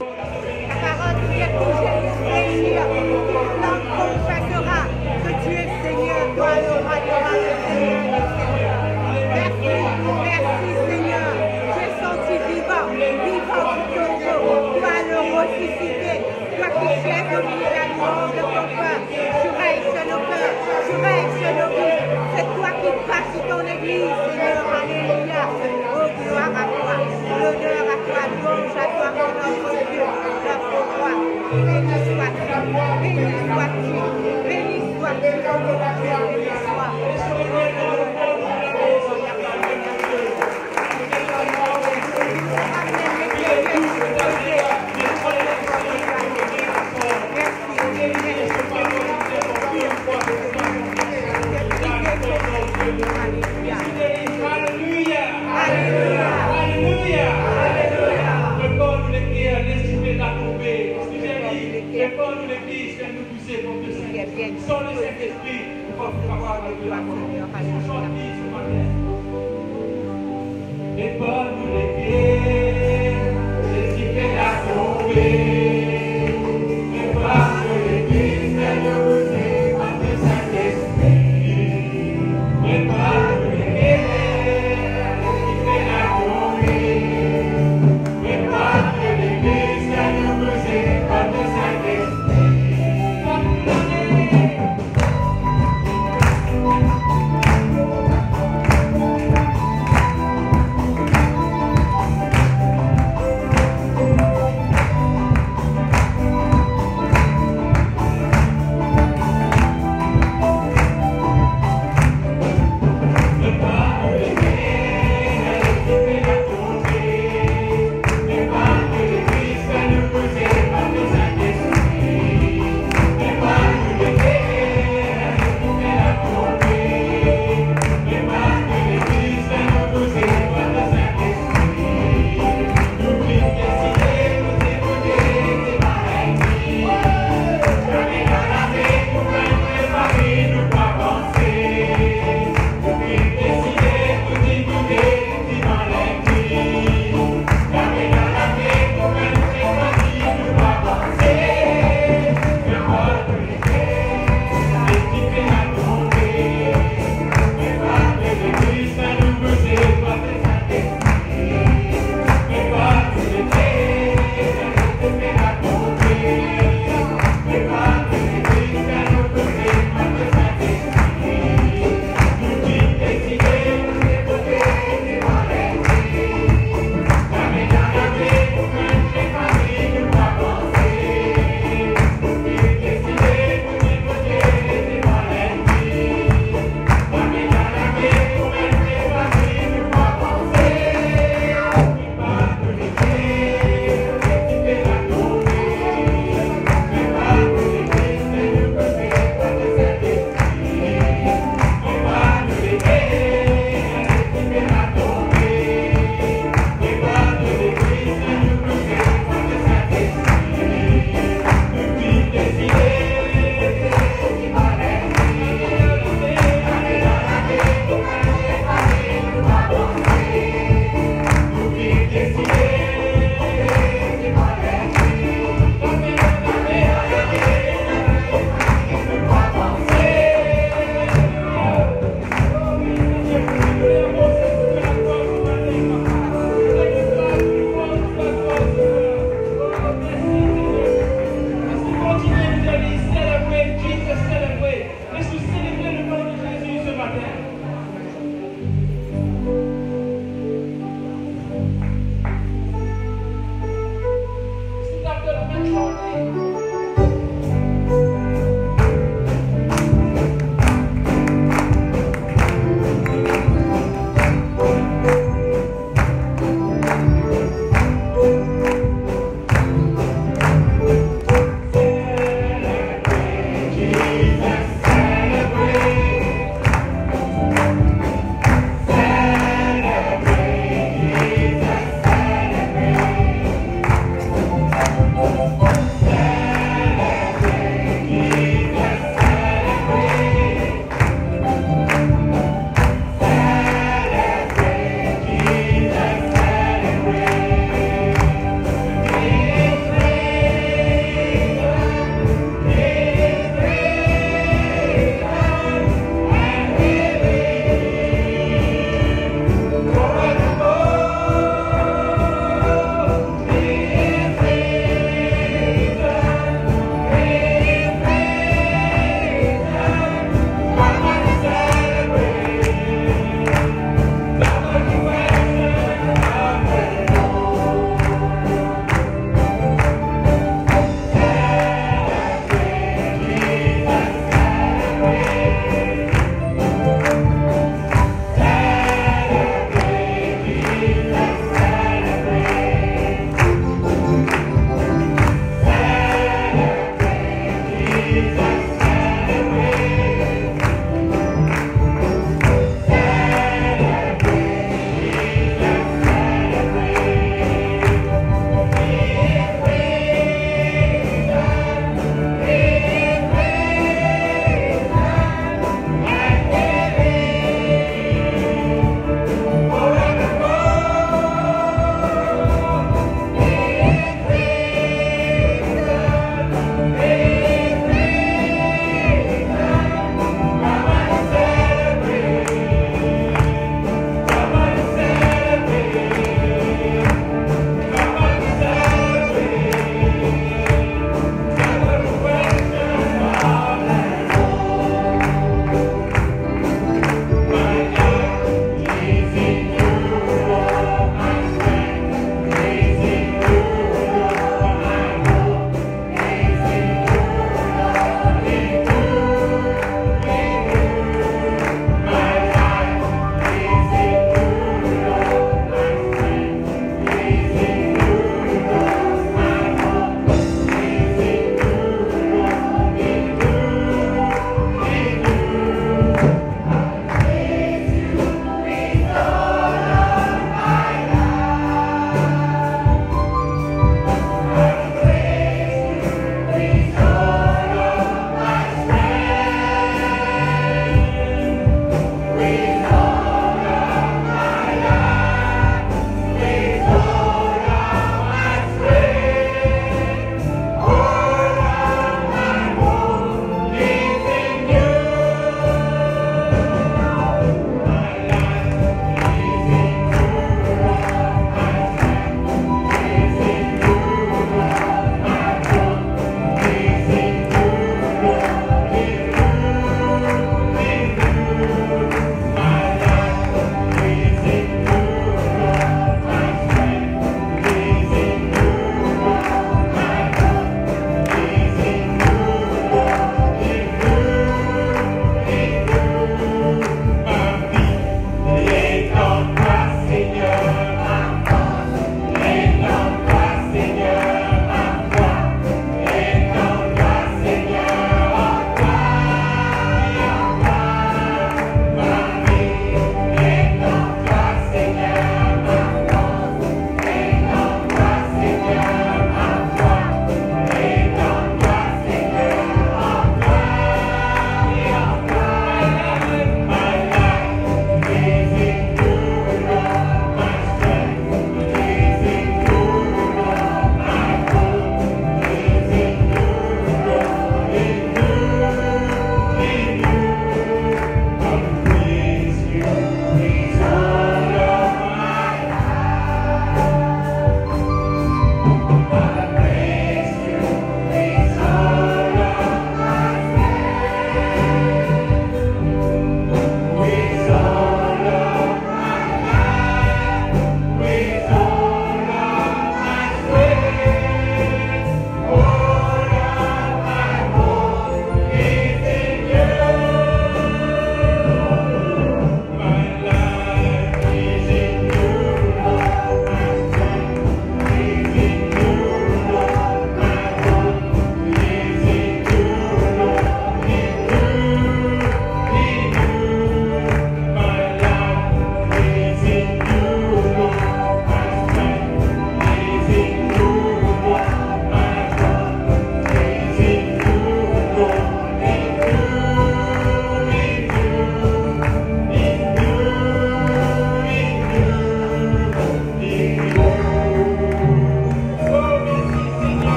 Yeah.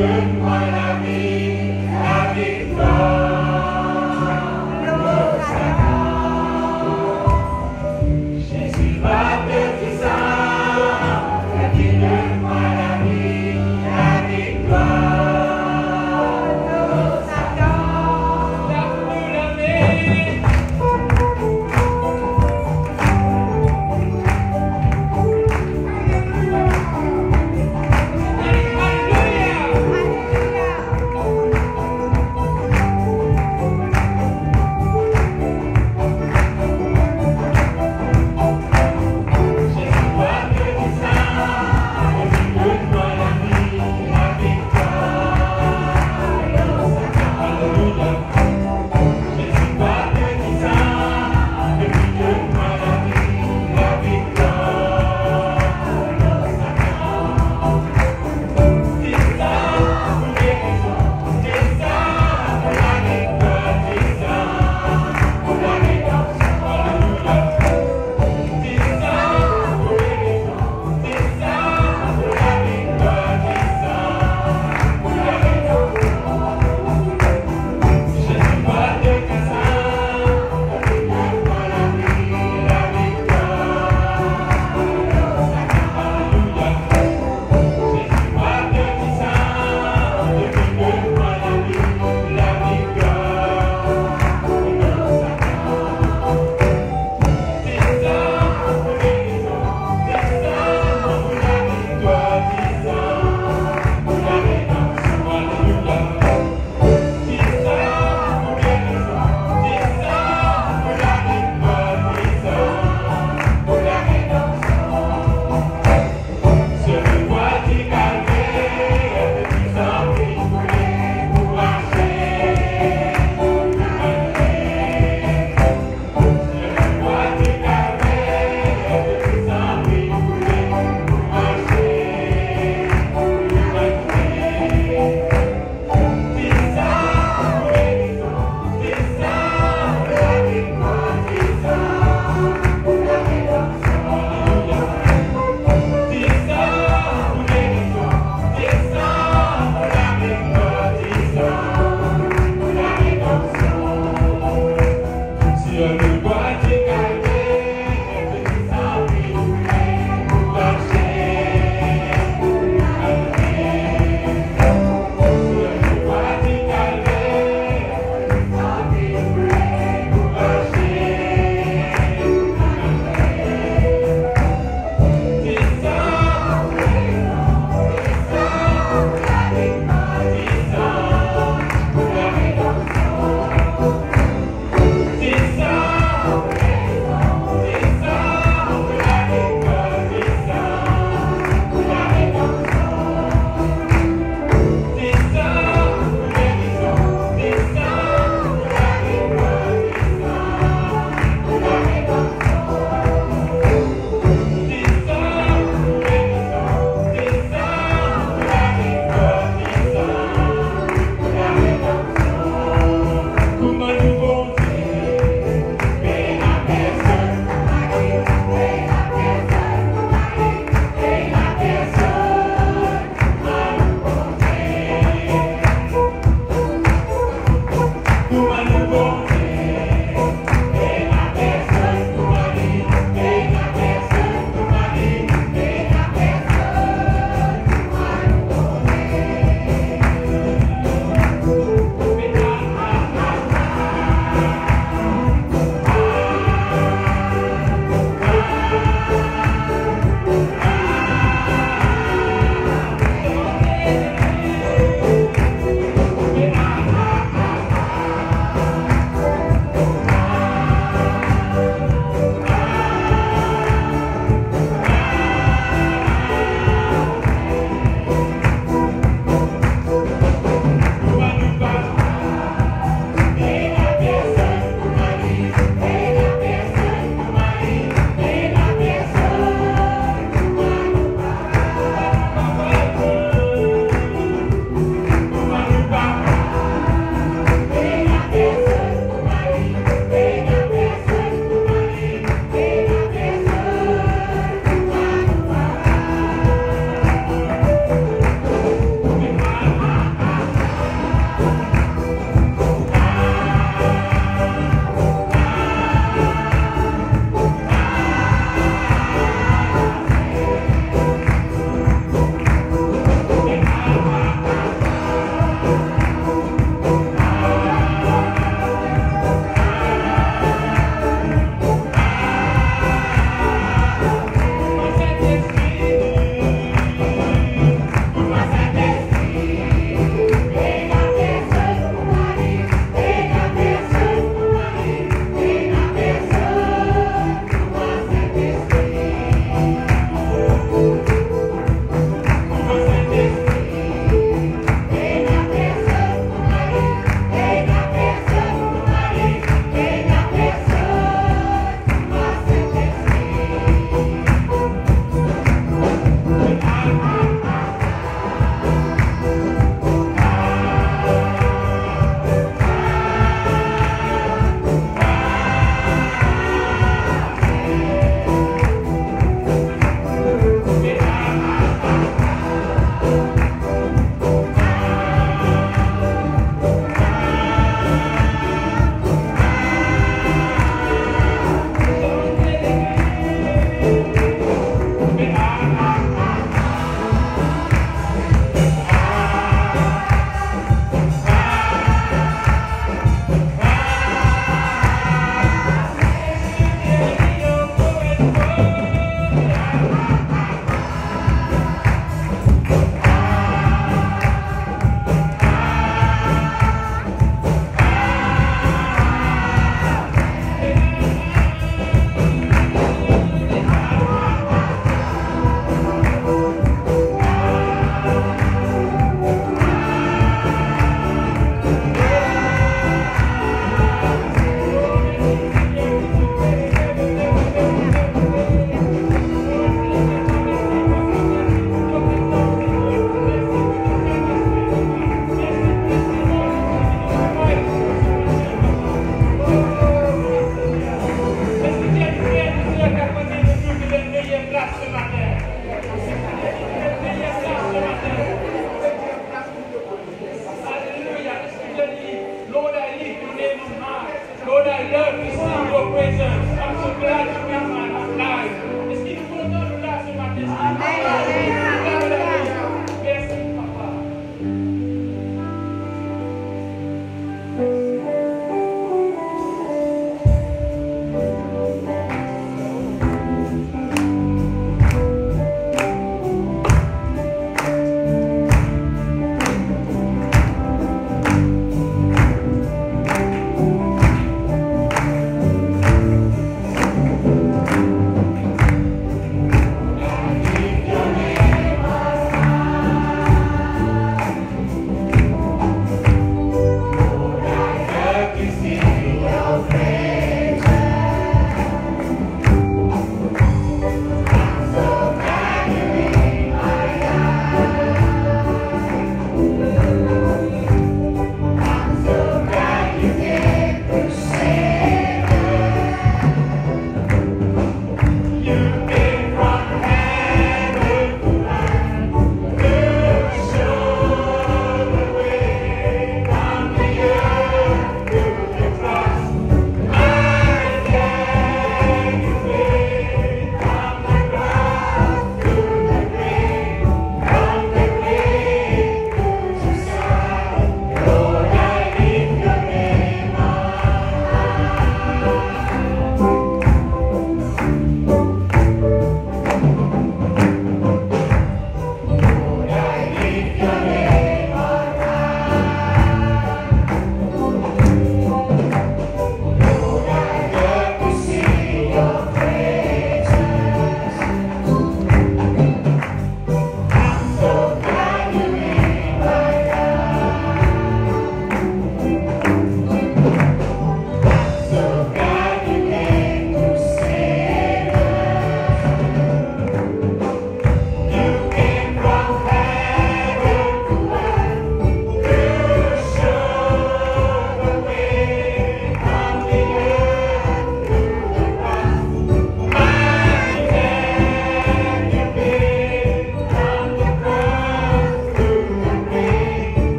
donne-moi la vie, la victoire. Jésus, ma petit sang, qui donne-moi la vie, la victoire. Satan, donne-nous la vie.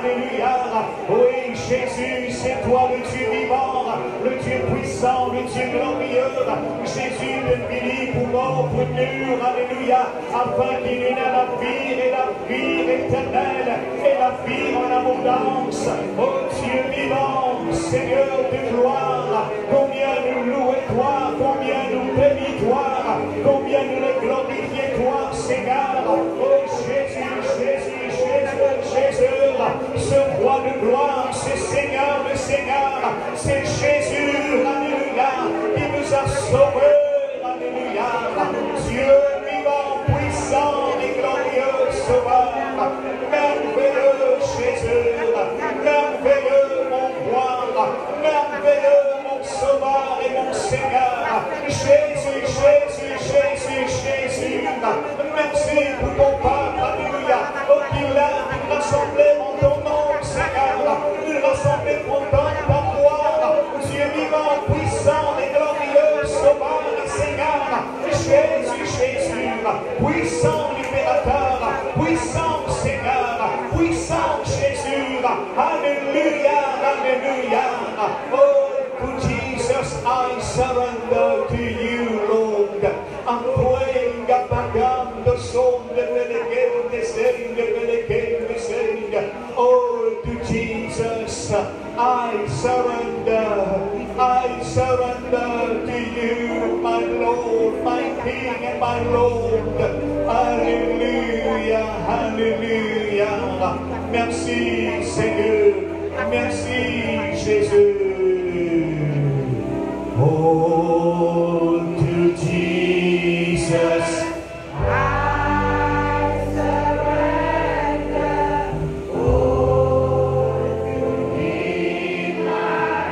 Alléluia. Oui, Jésus, c'est toi le Dieu vivant, le Dieu puissant, le Dieu glorieux. Jésus de béni pour mort, pour nous. Alléluia. Afin qu'il ait la vie et la vie éternelle et la vie en abondance. Oh Dieu vivant, Seigneur de gloire, combien nous louons toi, combien nous bénis toi, combien nous le glorifions toi, Seigneur. Oh Jésus, Jésus, Jésus, Jésus, ce roi de gloire, ce Seigneur, le Seigneur, c'est Jésus, alléluia, qui nous a sauvés, alléluia. Dieu vivant, puissant et glorieux, sauveur, merveilleux Jésus, merveilleux mon roi, merveilleux mon sauveur et mon Seigneur. Jésus, Jésus, Jésus, Jésus, merci pour ton peuple, alléluia. Oh, qu'il a rassemblé en ton nom, Seigneur, il rassemblé pour ta gloire. Dieu vivant, puissant et glorieux, sauveur et Seigneur. Jésus, Jésus, puissant libérateur, puissant Seigneur, puissant Jésus. Alléluia, alléluia. Oh, to Jesus I surrender to you, Lord. I'm praying apagam the soul that will again descend, that will again descend. Oh, to Jesus I surrender to you, my Lord, my King and my Lord. Alléluia, alléluia. Merci Seigneur, merci Jésus. Oh, to Jesus I surrender, oh, to Thee my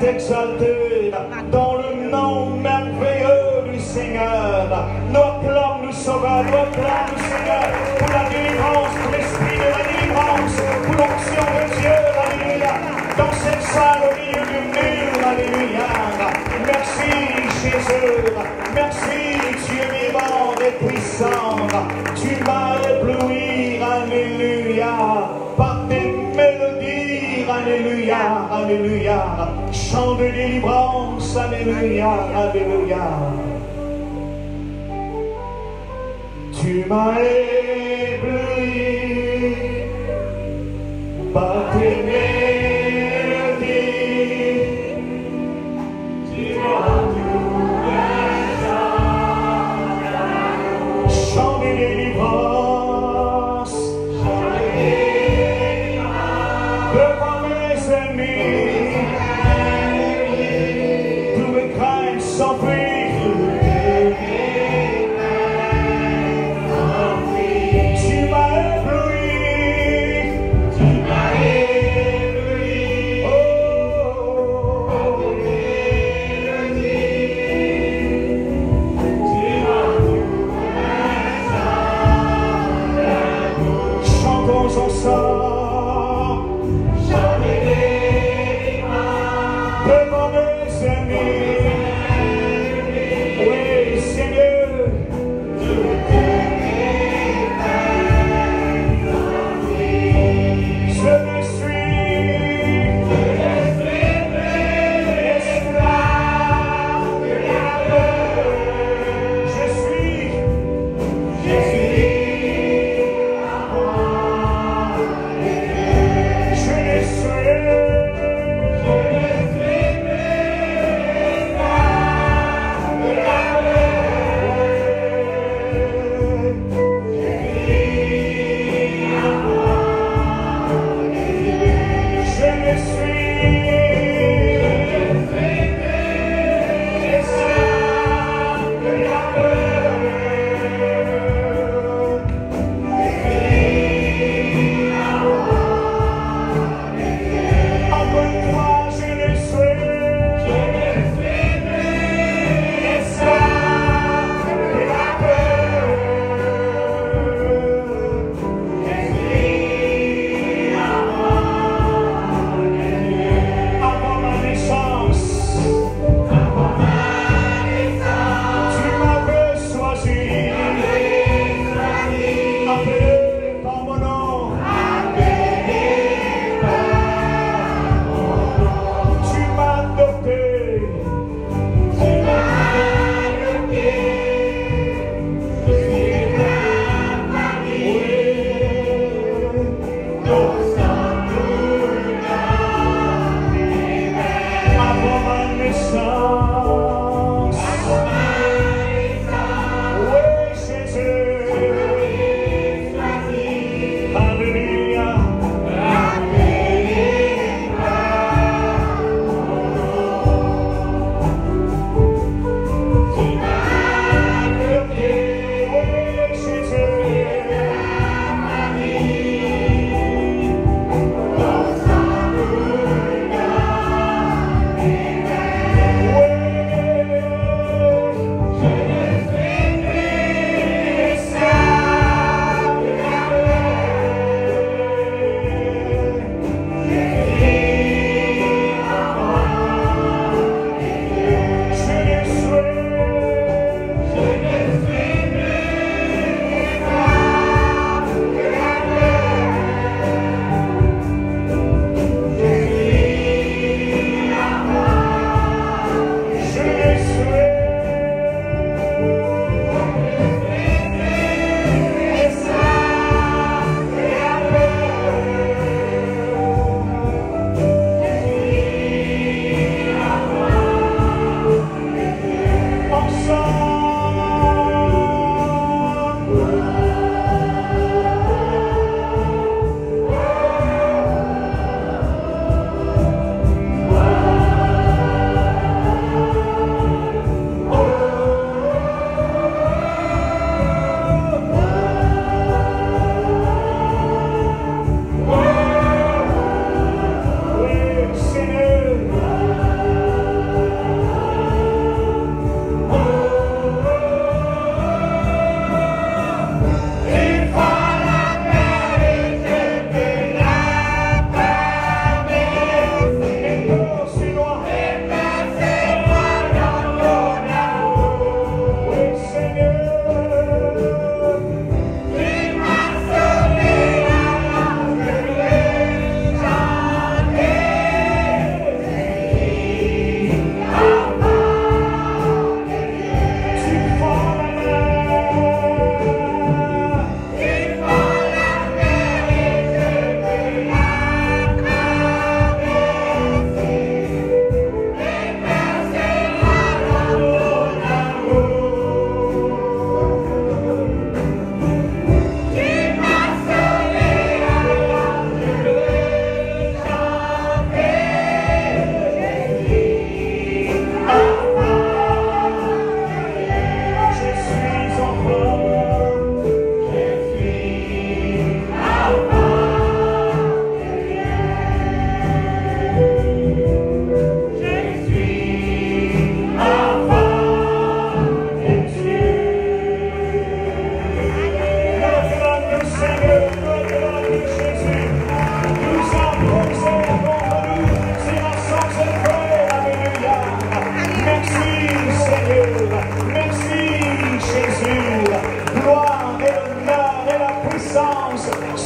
t'exalter dans le nom merveilleux du Seigneur. Nous acclamons le Sauveur, nous acclamons le Seigneur pour la délivrance, pour l'esprit de la délivrance, pour l'onction de Dieu, alléluia, dans cette salle au milieu du mur, alléluia. Merci Jésus, merci Dieu vivant et puissant, tu m'as ébloui, alléluia, par tes mélodies, alléluia, alléluia, chant de délivrance, alléluia, alléluia. Tu m'as ébloui par tes mélodies, tu m'as chant de délivrance, devant mes ennemis, tous mes craintes s'enfuient. Tu m'as ébloui, chantons ensemble, devant mes ennemis,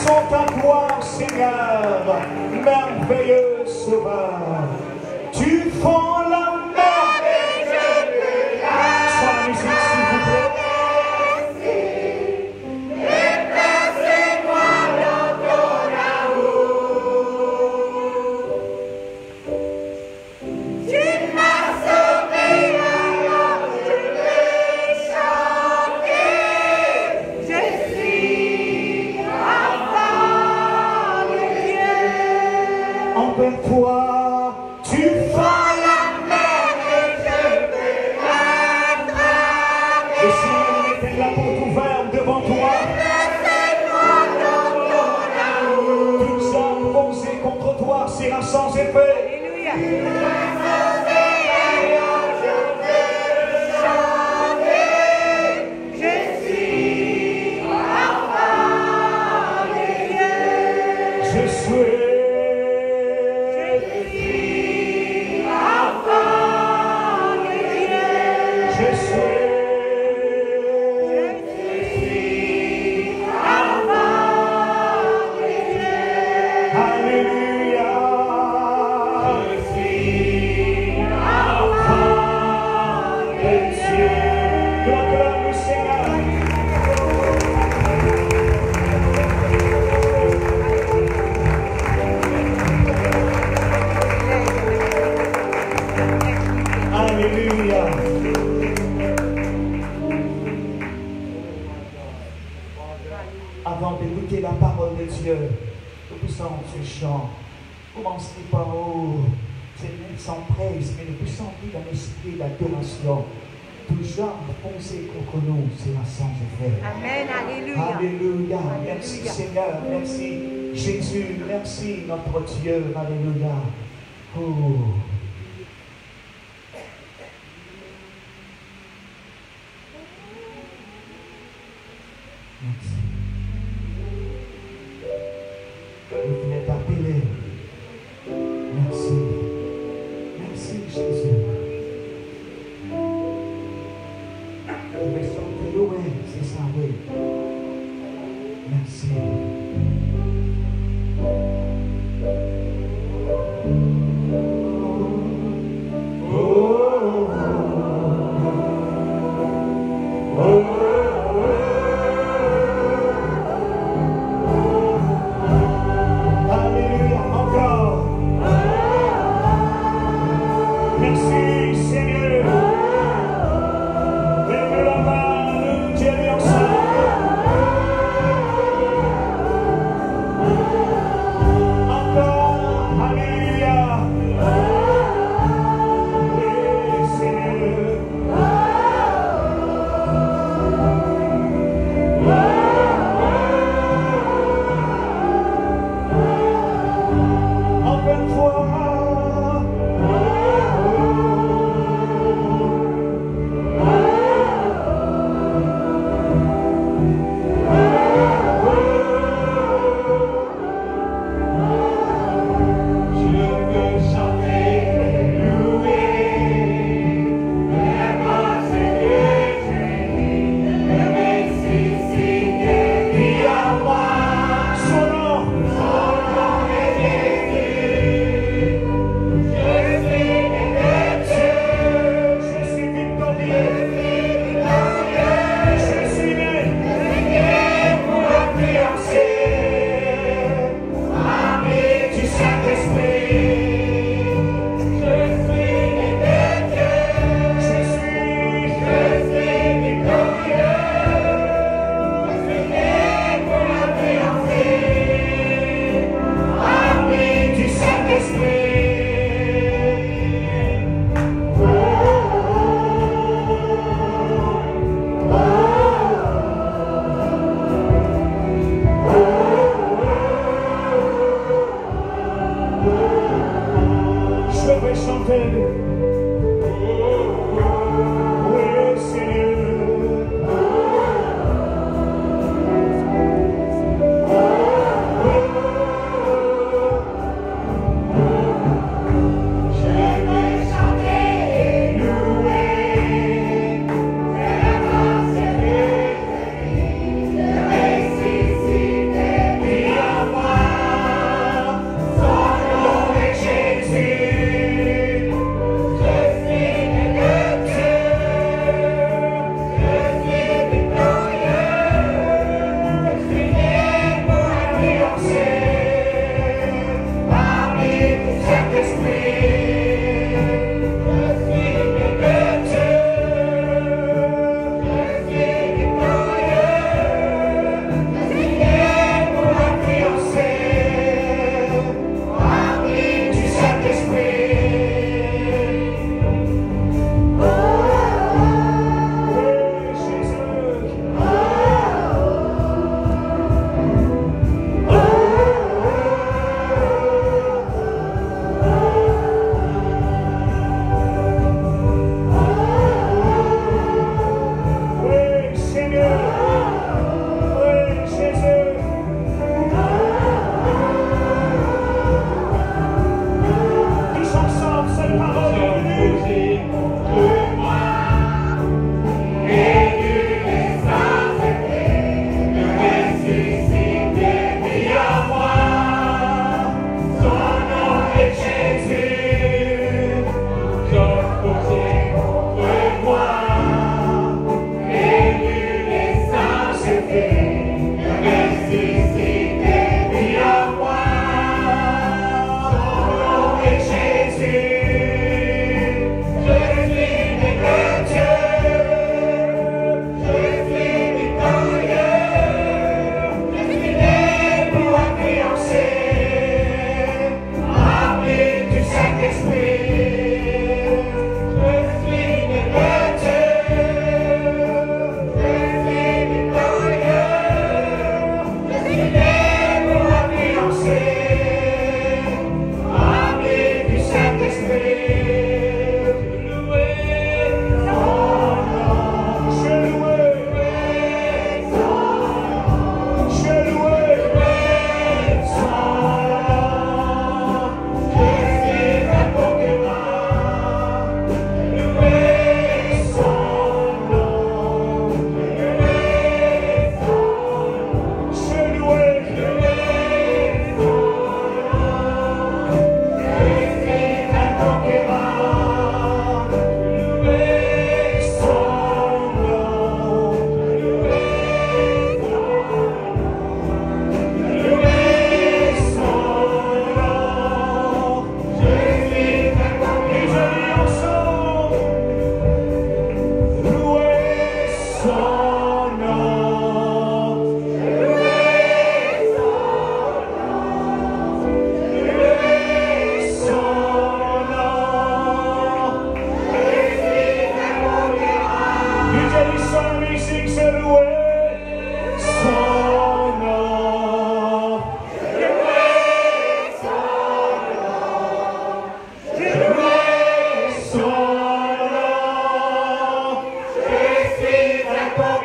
Chantons ta gloire, Seigneur, merveilleux Sauveur. Tu fends la mer. Sans la musique, s'il vous plaît. Envers toi, tu fends la mer et je peux la traverser. Le ciel était la porte ouverte devant toi. Tous hommes posés contre toi, c'est sans effet. Alléluia. Avant d'écouter la parole de Dieu, nous poussons ce chant. Commencez par haut, c'est même sans praise, mais nous poussons dans l'esprit d'adoration. Tout genre foncé contre nous, c'est la sans effet. Amen, alléluia. Alléluia. Merci Seigneur, merci Jésus, merci notre Dieu. Alléluia. Oh. Merci. Vous venez t'appeler. Merci. Merci Jésus. Je vais chanter louer, c'est ça, oui. Merci. Oh, oh, oh, oh.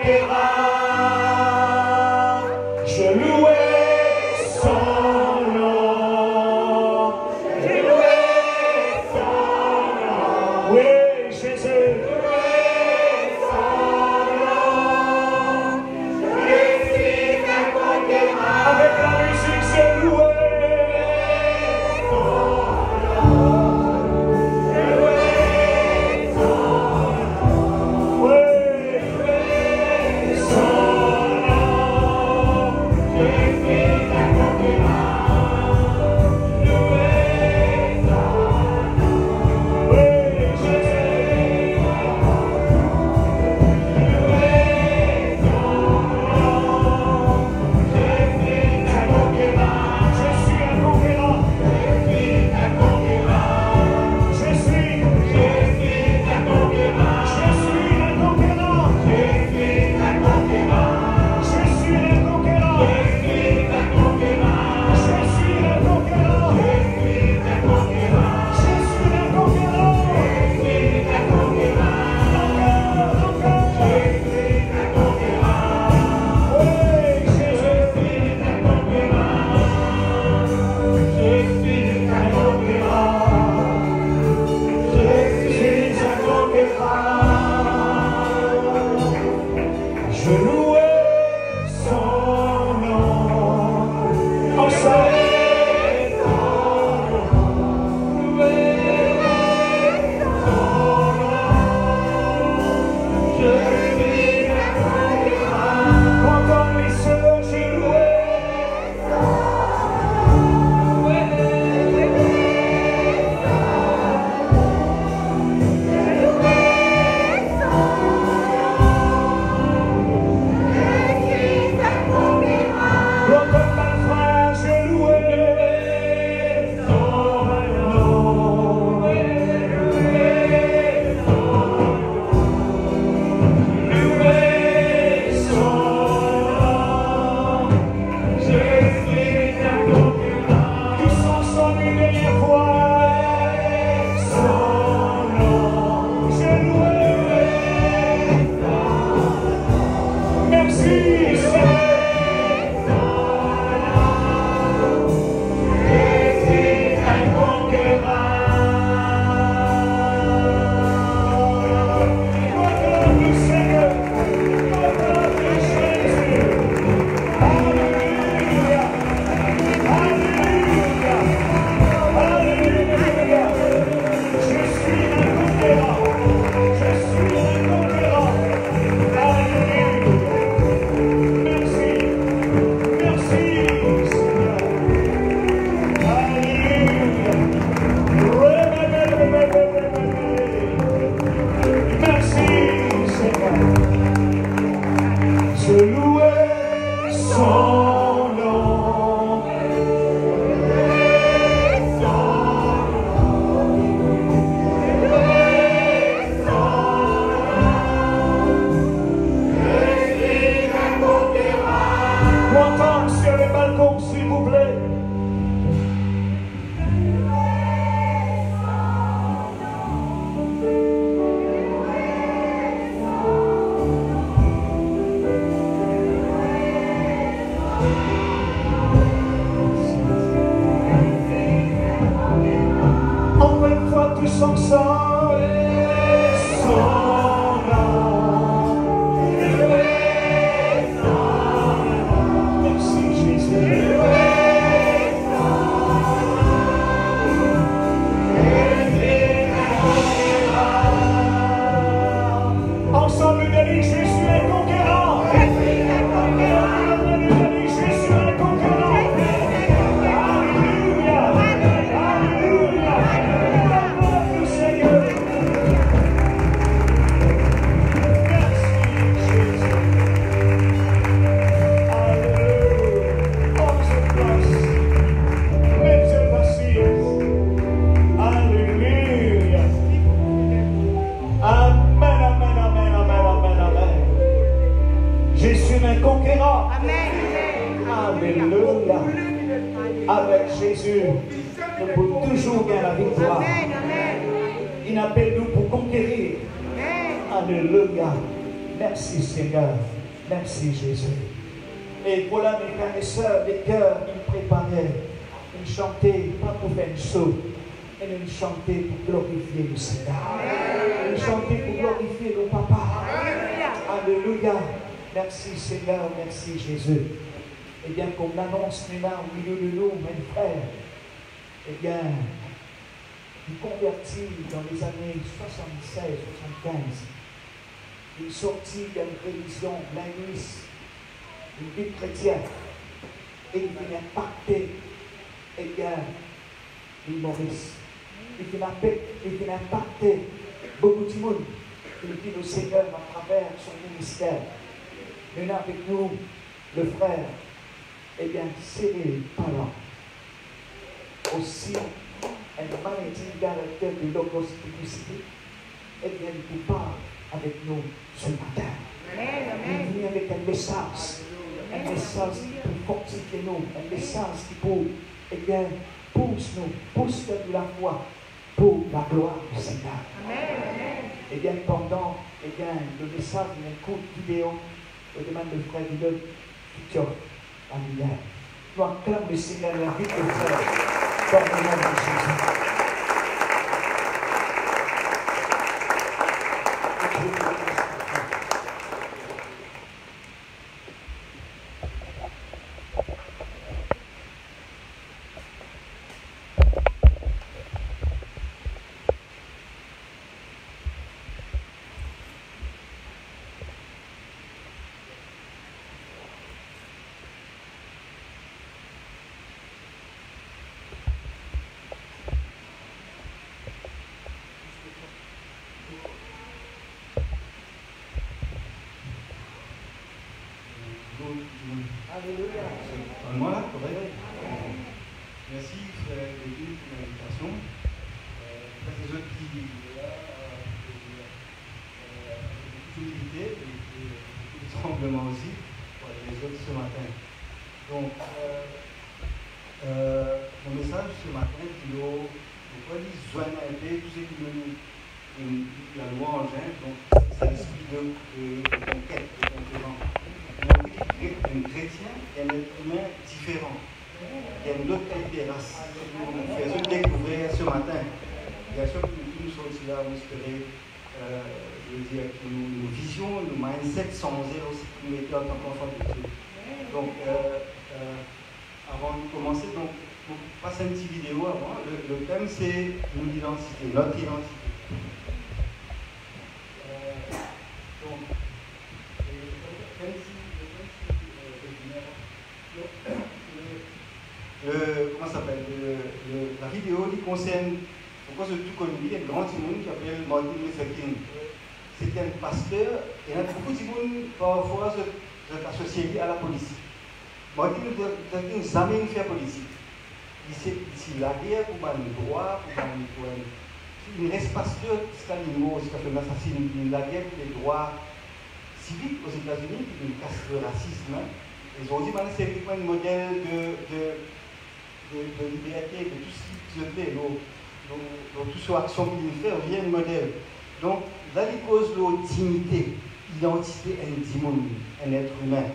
conquérant. Je louais son nom. Je louais son nom. Oui, Jésus. Avec la musique, je louais son nom. Je louais son nom. Oui, son nom. Je suis un conquérant. Louais son nom. Oui, Jésus. Louais son nom. Je suis un conquérant. Je suis un conquérant. Je suis un conquérant. Je suis un conquérant. Je suis un conquérant. Je suis un conquérant. Je suis un conquérant. Je suis un conquérant. Je suis un conquérant. Je suis un conquérant. Je suis un conquérant. Encore. Je suis un conquérant. Oui, Jésus. Je suis un conquérant. Je suis un conquérant. Je suis un conquérant. Je louais son nom. Ensemble. Je suis un conquérant. Encore les sœurs, je louais. Encore ma frère, je louais son nom. Louais son nom. Je suis un conquérant. Tous ensemble une dernière fois. Son nom. Je louais. Merci, Seigneur. Je suis un conquérant. Acclame le Seigneur. Acclame Jésus. Alléluia. Alléluia. Alléluia. Je suis un conquérant. Je suis un conquérant. Alléluia. Merci. Merci, Seigneur. Alléluia. Merci, Seigneur. Je louais son nom. M'entendre sur les balcons, s'il vous plaît. Encore une fois, tous ensemble. Son nom. Merci, Jésus. Ensemble, une année, je suis un conquérant. Je suis un conquérant. Je suis un conquérant. Alléluia. Alléluia. Acclame le Seigneur. Merci, Jésus. Alléluia. On se place. Mettez patience. Alléluia. Amen, amen, amen, amen, amen, amen. Je suis un conquérant. Alléluia. Avec Jésus, nous pouvons toujours gagner la victoire. Il appelle nous pour conquérir. Alléluia. Merci Seigneur. Merci Jésus. Et voilà mes frères et sœurs, les cœurs, ils préparaient. Ils chantaient, pas pour faire une chose, mais ils chantaient pour glorifier le Seigneur. Ils chantaient pour glorifier le Papa. Alléluia. Merci Seigneur, merci Jésus. Eh bien, comme l'annonce là au milieu de nous, mes frères, eh bien, il convertit dans les années 76-75. Il sortit d'une religion linguiste, une vie chrétienne, et il vient impacter, eh bien, l'île Maurice. Il vient impacter beaucoup de monde. Il dit le Seigneur à travers son ministère. Maintenant avec nous, le frère, eh bien, Cyril Parent. Aussi, un managing director de Logos Publicité, eh bien, il parle avec nous ce matin. Il vient avec un message qui peut fortifier nous, un message qui peut, eh bien, pousse de la foi pour la gloire du Seigneur. Eh bien, pendant, eh bien, le message d'une courte vidéo, je demande le frère Guillaume futur familial. Nous acclamons le Seigneur, la vie de frère, dans le nom de Jésus. Alléluia. Voilà, correct. Merci, frère David, pour l'invitation. Frère des autres qui est là, beaucoup d'humilité et beaucoup de tremblement aussi pour les autres ce matin. Donc, mon message ce matin, c'est de joindre un peu tout ce qui nous la louange, donc c'est l'esprit de conquête, de concurrent. Un chrétien et un être humain différent. Il y a une autre qualité race. Nous faisons découvrir ce matin. Bien sûr que nous sommes aussi là, vous espérez, je veux dire, que nos visions, nos mindsets sont aussi que nous mettons en tant qu'enfants de Dieu. Donc, avant de commencer, donc, on passe une petite vidéo avant. Le thème, c'est l'identité, notre identité. Comment ça s'appelle la vidéo qui concerne, pourquoi c'est tout connu, il y a un grand monde qui s'appelle Martin Luther King. C'était un pasteur, et il y a beaucoup de monde parfois associé à la police. Martin Luther King n'a jamais fait politique. Il la guerre pour le droit, il reste pasteur, c'est un niveau, c'est un assassin, la guerre pour les droits civiques aux États-Unis, qui nous casse le racisme. Ils ont dit que c'est un modèle de liberté, de tout ce qui se fait, dans toute cette action qu'il fait, vient un modèle. Donc, là, il cause la dignité, l'identité un être humain.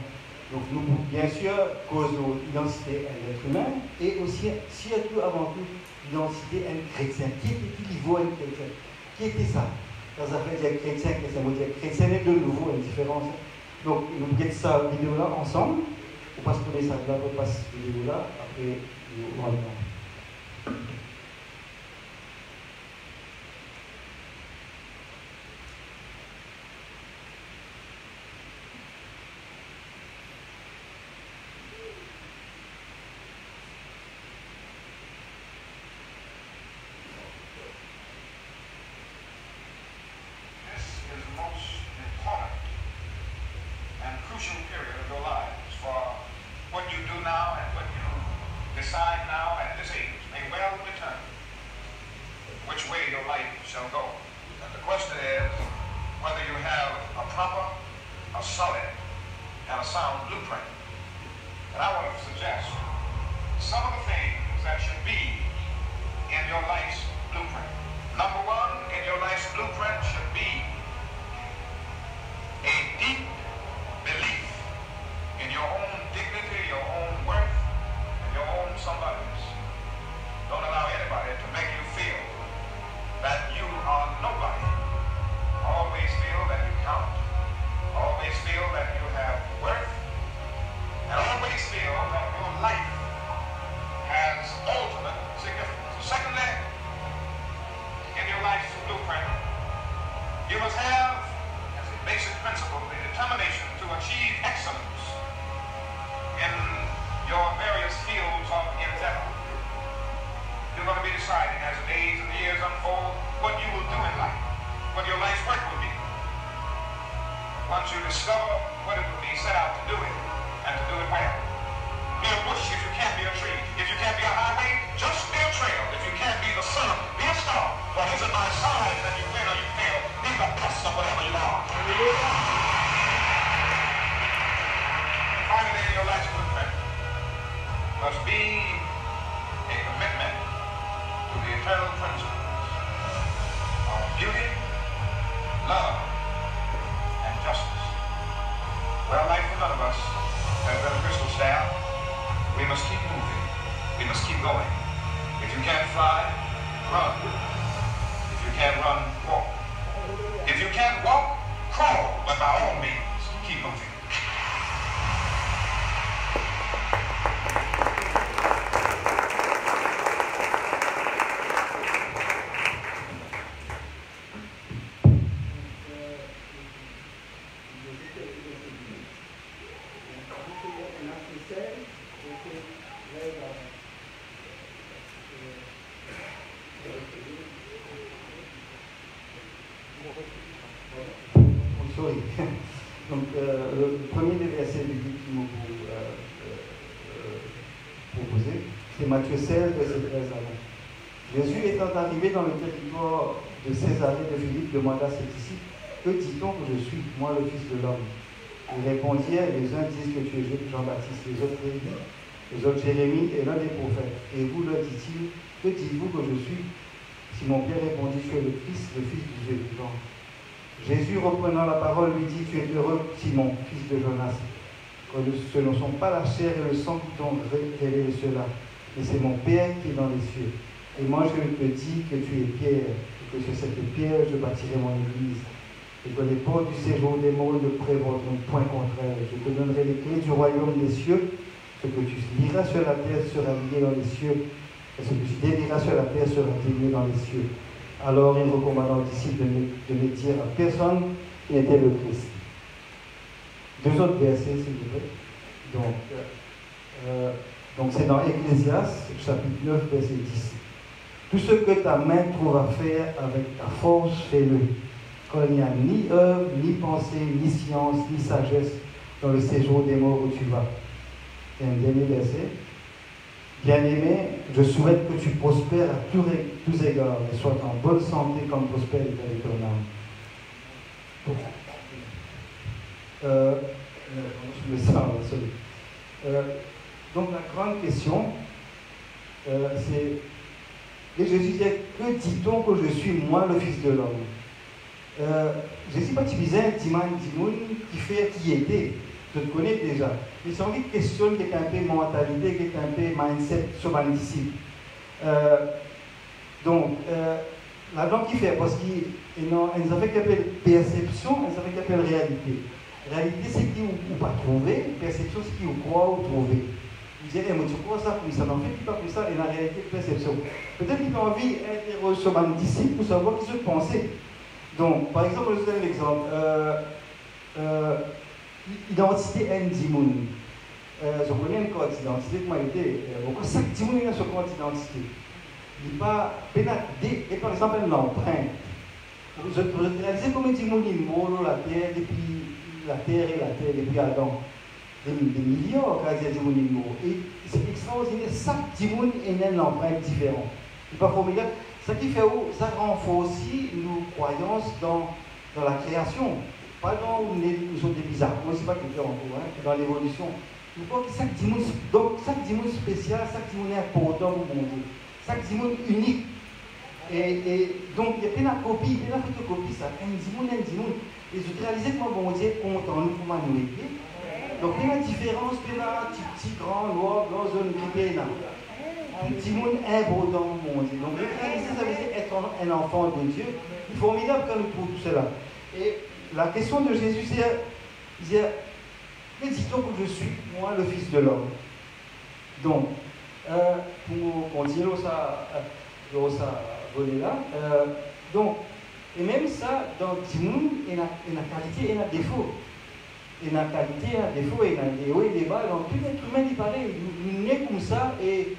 Donc, nous, bien sûr, cause l'identité un être humain, et aussi, surtout, avant tout, l'identité un chrétien. Qui était-il niveau un chrétien? Qui était ça? Dans la dire chrétien, ça veut dire chrétien est de nouveau une différence. Donc, nous regardons cette vidéo-là ensemble. On passe pour les messages là, on passe cette vidéo-là, après, nous allons. Number one in your life's blueprint should be a basic principle, the determination to achieve excellence in your various fields of endeavor. You're going to be deciding as the days and the years unfold what you will do in life, what your life's work will be. Once you discover what it will be, set out to do it, and to do it well. Be a bush if you can't be a tree. If you can't be a highway, just be a trail. If you can't be the sun, be a star. For he's at my side, and you win or you fail. Be the best of whatever you are. Finally, in your life's blueprint must be a commitment to the eternal principles of beauty, love, and justice. Well, life for none of us has been a crystal staff. We must keep moving. We must keep going. If you can't fly, run. If you can't run, walk. If you can't walk, crawl. But by all means, keep moving. Donc, le premier des versets du livre qui m'a proposé, c'est Matthieu 16, verset 13 avant. Jésus étant arrivé dans le territoire de Césarée de Philippe, demanda à ses disciples, que dit-on que je suis, moi le Fils de l'homme? Ils répondirent, les uns disent que tu es Jean-Baptiste, les autres Élie, les autres Jérémie et l'un des prophètes. Et vous, leur dit-il, que dites-vous que je suis? Simon-Pierre répondit, tu es le Fils du Dieu vivant. Jésus, reprenant la parole, lui dit, tu es heureux, Simon, fils de Jonas, que ce ne sont pas la chair et le sang qui t'ont révélé cela, mais c'est mon Père qui est dans les cieux. Et moi, je te dis que tu es Pierre, et que sur cette pierre, je bâtirai mon église, et que les portes du séjour des morts ne prévaudront point contre elle. Je te donnerai les clés du royaume des cieux. Ce que tu liras sur la terre sera lié dans les cieux, et ce que tu délieras sur la terre sera délié dans les cieux. Alors il recommanda aux disciples de ne dire à personne qui était le Christ. Deux autres versets, s'il vous plaît. Donc c'est dans Ecclésiaste, chapitre 9, verset 10. Tout ce que ta main trouve à faire avec ta force, fais-le. Quand il n'y a ni œuvre, ni pensée, ni science, ni sagesse dans le séjour des morts où tu vas. Et un dernier verset. Bien-aimé, je souhaite que tu prospères à tous égards et sois en bonne santé comme prospère avec ton âme. Je me sens donc la grande question, c'est, et Jésus disait, que dit-on que je suis, moi, le Fils de l'homme? Jésus pas utilisé un Timoun qui fait qui était. Je te connais déjà. Mais j'ai envie de questionner qui est un peu mentalité, qui est un peu mindset sur ma disciple. Là-dedans, qui fait? Parce qu'ils avaient qu'à appeler perception, ils avaient qu'à appeler réalité. Réalité, c'est qui ou pas trouver, perception, c'est qui ou croire ou trouver. Ils disaient, mais tu crois ça comme ça, mais en fait, tu pas comme ça, et la réalité, perception. Peut-être qu'ils ont envie d'être sur ma disciple pour savoir ce qu'ils pensaient. Donc, par exemple, je vous donne un exemple. Identité Ndimoun. Je connais un code d'identité qui m'a été. Pourquoi ça Ndimoun est ce code d'identité? Il n'est pas pénalisé. Et par exemple, l'empreinte. Je réalisais comment Ndimoun est mort la terre depuis Adam. Des millions de Ndimoun est mort. Et c'est extraordinaire. Chaque Ndimoun est une empreinte différente. Il n'est pas formidable. Ça qui fait où ça renforce aussi nos croyances dans la création. Pas dans nous sommes des bizarres, moi c'est pas que je encore, hein, dans l'évolution. Il faut que chaque dimanche spécial, chaque dimanche important pour mon Dieu, chaque dimanche unique. Et donc il y a plein de copies, plein de photocopies, ça, un dimanche. Et je réalisais que mon Dieu est content, nous pouvons nous aider. Donc il y a une différence, il y a un petit, grand, noir, blanc, jaune, gris, là. Un dimanche important pour mon Dieu. Donc réaliser, ça veut dire être un enfant de Dieu. C'est formidable quand nous trouvons tout cela. Et la question de Jésus, c'est que dit-on que je suis, moi, le Fils de l'homme? Donc, pour continuer ça voler là, donc, Et même ça, dans le monde, il y a une qualité et un défaut. Il y a une qualité, un défaut, il y a des hauts et des bas. Donc, tout être humain est pareil. Nous sommes comme ça et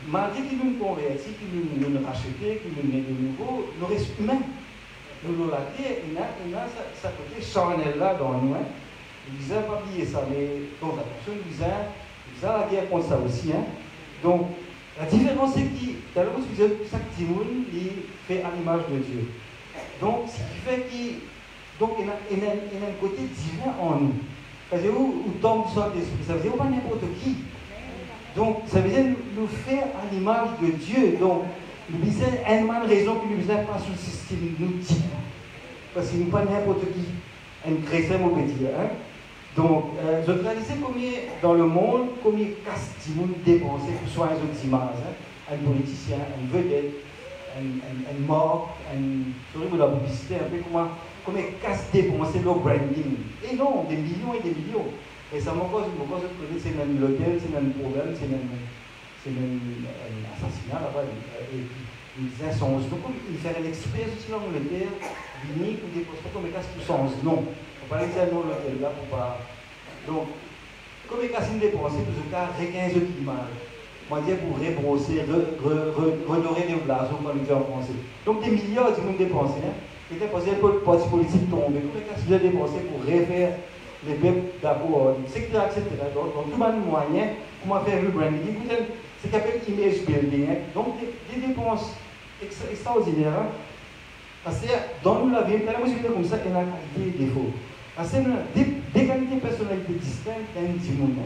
malgré qu'il nous convertit, qu'il nous rachète, qu'il nous met de nouveau, nous restons humains. Nous la terre, il y a ça côté charnel là dans nous. Hein. Ils n'ont pas oublié ça, mais donc attention, ils ont la guerre contre ça aussi. Hein. Donc, la différence c'est qu'il y a le que chaque petit monde fait à l'image de Dieu. Donc, ce qui fait qu'il y a un côté divin en nous. Parce que où tombe sur l'esprit, ça veut dire pas n'importe qui. Donc, ça veut dire nous faire à l'image de Dieu. Donc, nous avons une raison que nous n'avons pas sous le système nous dit. Parce que nous pas n'importe qui. Un chrétien, on peut dire. Hein? Donc, je réalisais combien dans le monde, combien casse du monde dépensé pour soigner les autres images. Hein? Un politicien, un vedette, un mort, sorry pour la publicité, un peu combien casse dépensé le branding. Et non, des millions et des millions. Et ça m'a causé c'est même l'hôtel, c'est même le problème, c'est même un assassinat là-bas. Et puis, ils insensent. Donc, ils font un exprès, aussi dans l'hôtel, unique ou des postes, comme ils cassent tout sens. Non. On va laisser un nom l'hôtel là pour pas. Donc, comme ils cassent une dépense, tout ce cas, rien qu'un climat. Moi, dire pour rebrosser, redorer les blasons, comme on dit en français. Donc, des milliards de dépensés. Hein. Et dépensés pour le parti politique tomber. Comme ils cassent bien dépensés pour refaire les peuples d'abord, etc. Donc, tout le moyen, comment faire le branding. C'est ce qu'on appelle image building. Hein. Donc, des dépenses extraordinaires. Hein. Parce que dans nous la vie, la musique comme ça, il y a une qualité et défaut. Parce que des qualités de personnalité distinctes, il y a un petit monde.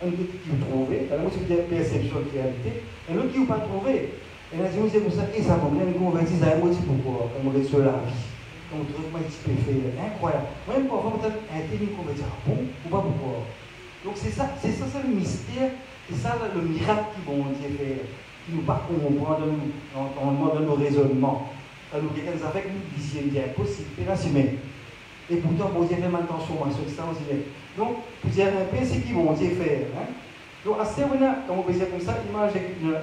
Un petit qui vous trouve, la musique de perception de réalité, et l'autre qui vous pas trouvé. Et la musique c'est comme ça, et ça va bien convertir à un motif pourquoi, comme on est sur la vie. Comme on trouve comment il peut faire, incroyable. Même parfois, peut-être un tel convertir, bon, ou pas pourquoi. Donc c'est ça le mystère, c'est ça le miracle qui bon Dieu fait, qui nous pas comprendre dans nos raisonnements. Alors, quelqu'un nous a fait que nous disions qu'il est impossible, c'est là, c'est même. Et pourtant, bon Dieu fait une transformation extraordinaire. Donc, vous dire un peu ce qu'il bon Dieu faire. Hein? Donc, à ce moment-là, quand on peut dire comme ça, une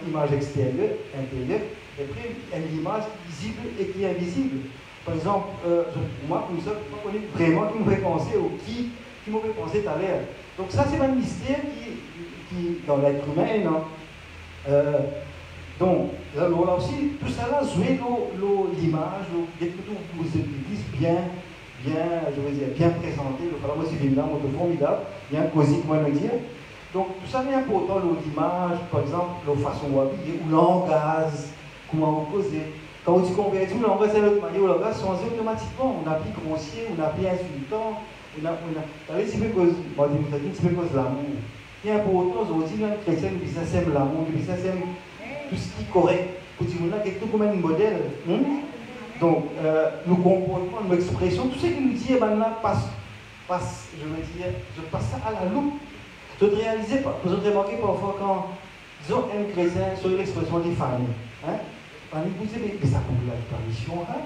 image extérieure, intérieure, et puis une image visible et qui est invisible. Par exemple, moi, comme ça, je connais vraiment qui me fait penser ou qui me fait penser tout à l'heure. Donc, ça, c'est un mystère qui dans l'être humain, non? Donc, là aussi, tout ça là, jouer l'image, des photos pour les églises bien présentées, le falloir aussi une lame formidable, bien cosy, comment le dire. Donc, tout ça est important, l'image, par exemple, la façon de habiller, ou langage, comment on poser. Quand on dit qu'on veut dire, langage c'est notre manière, le langage change automatiquement, on applique grossier, on applique insultant, on a un petit peu cause l'amour. Il est important, aujourd'hui, les chrétiens, le business aime l'amour, le business aime tout ce qui est correct. Pour dire là, quelque chose comme un modèle. Donc, nos comportements, nos expressions, tout ce qu'il nous dit, maintenant, passe, je passe ça à la loupe. Je te réalisais pas, vous avez remarqué parfois quand, disons, un chrétien, sur l'expression des familles. Vous savez, mais ça pour la permission, hein?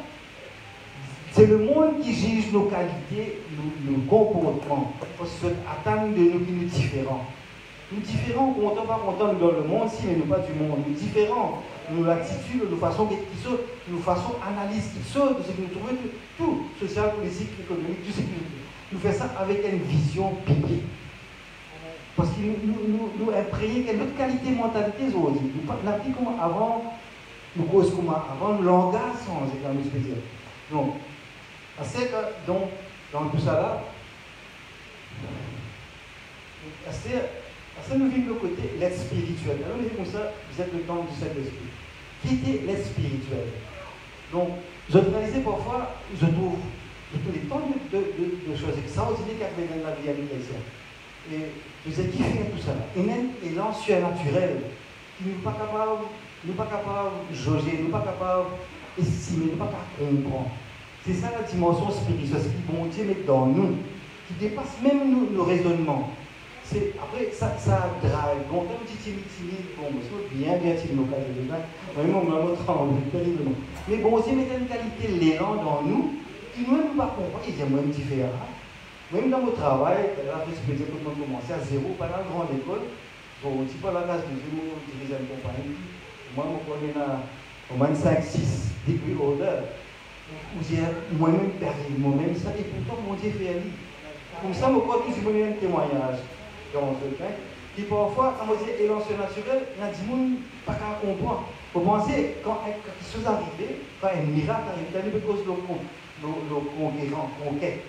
C'est le monde qui juge nos qualités, nos comportements. Parce que attendre de nous qui nous différents. Nous différents, content, pas content, nous dans le monde, si, mais nous pas du monde. Nous différents, nous l'attitude, nous façon qui saute, nous façon analyse qui saute, de ce que nous trouvons, tout, social, politique, économique, tout ce que nous faisons ça avec une vision biblique. Parce que nous imprégnons qu'il y a notre qualité mentalité aujourd'hui. Nous n'appliquons comme avant, nous causons comme avant, nous langage sans, c'est comme je peux dire. Donc, dans tout ça là, nous vivons le côté l'aide spirituelle. Alors, nous disons comme ça, vous êtes le temple du Saint-Esprit. Qui était l'aide spirituelle? Donc, je réalisais parfois, je trouve des temps de choses extraordinaires qu'il y avait dans la vie à l'Église. Et je disais, qui fait tout ça? Et même élan surnaturel, qui n'est pas capable de jauger, n'est pas capable d'estimer, n'est pas capable de comprendre. C'est ça la dimension spirituelle, ce qui bon Dieu met dans nous, qui dépasse même nos raisonnements. Après, ça drive. Donc, un petit timide, bon, parce que bien timide au cas de l'État, vraiment, on m'a tremblé terriblement. Mais bon Dieu met une qualité, l'élan dans nous, qui nous-mêmes pas comprendre, il y a moins différent. Même dans mon travail, là, je peux dire que nous avons commencé à zéro, pas dans la grande école. Bon, on ne dit pas la classe de zéro, on dirige une compagnie. Moi, je connais au moins 5-6 degrés holder. moi-même perdu, moi-même ça, et pourtant mon Dieu fait aller. Comme ça, je crois que c'est un témoignage dans ce cas. Qui parfois, quand on dit élan surnaturel, il y a des gens qui ne peuvent pas comprendre. Vous pensez, quand quelque chose arrive, quand un miracle arrive, il y a une cause de conquérant, conquête.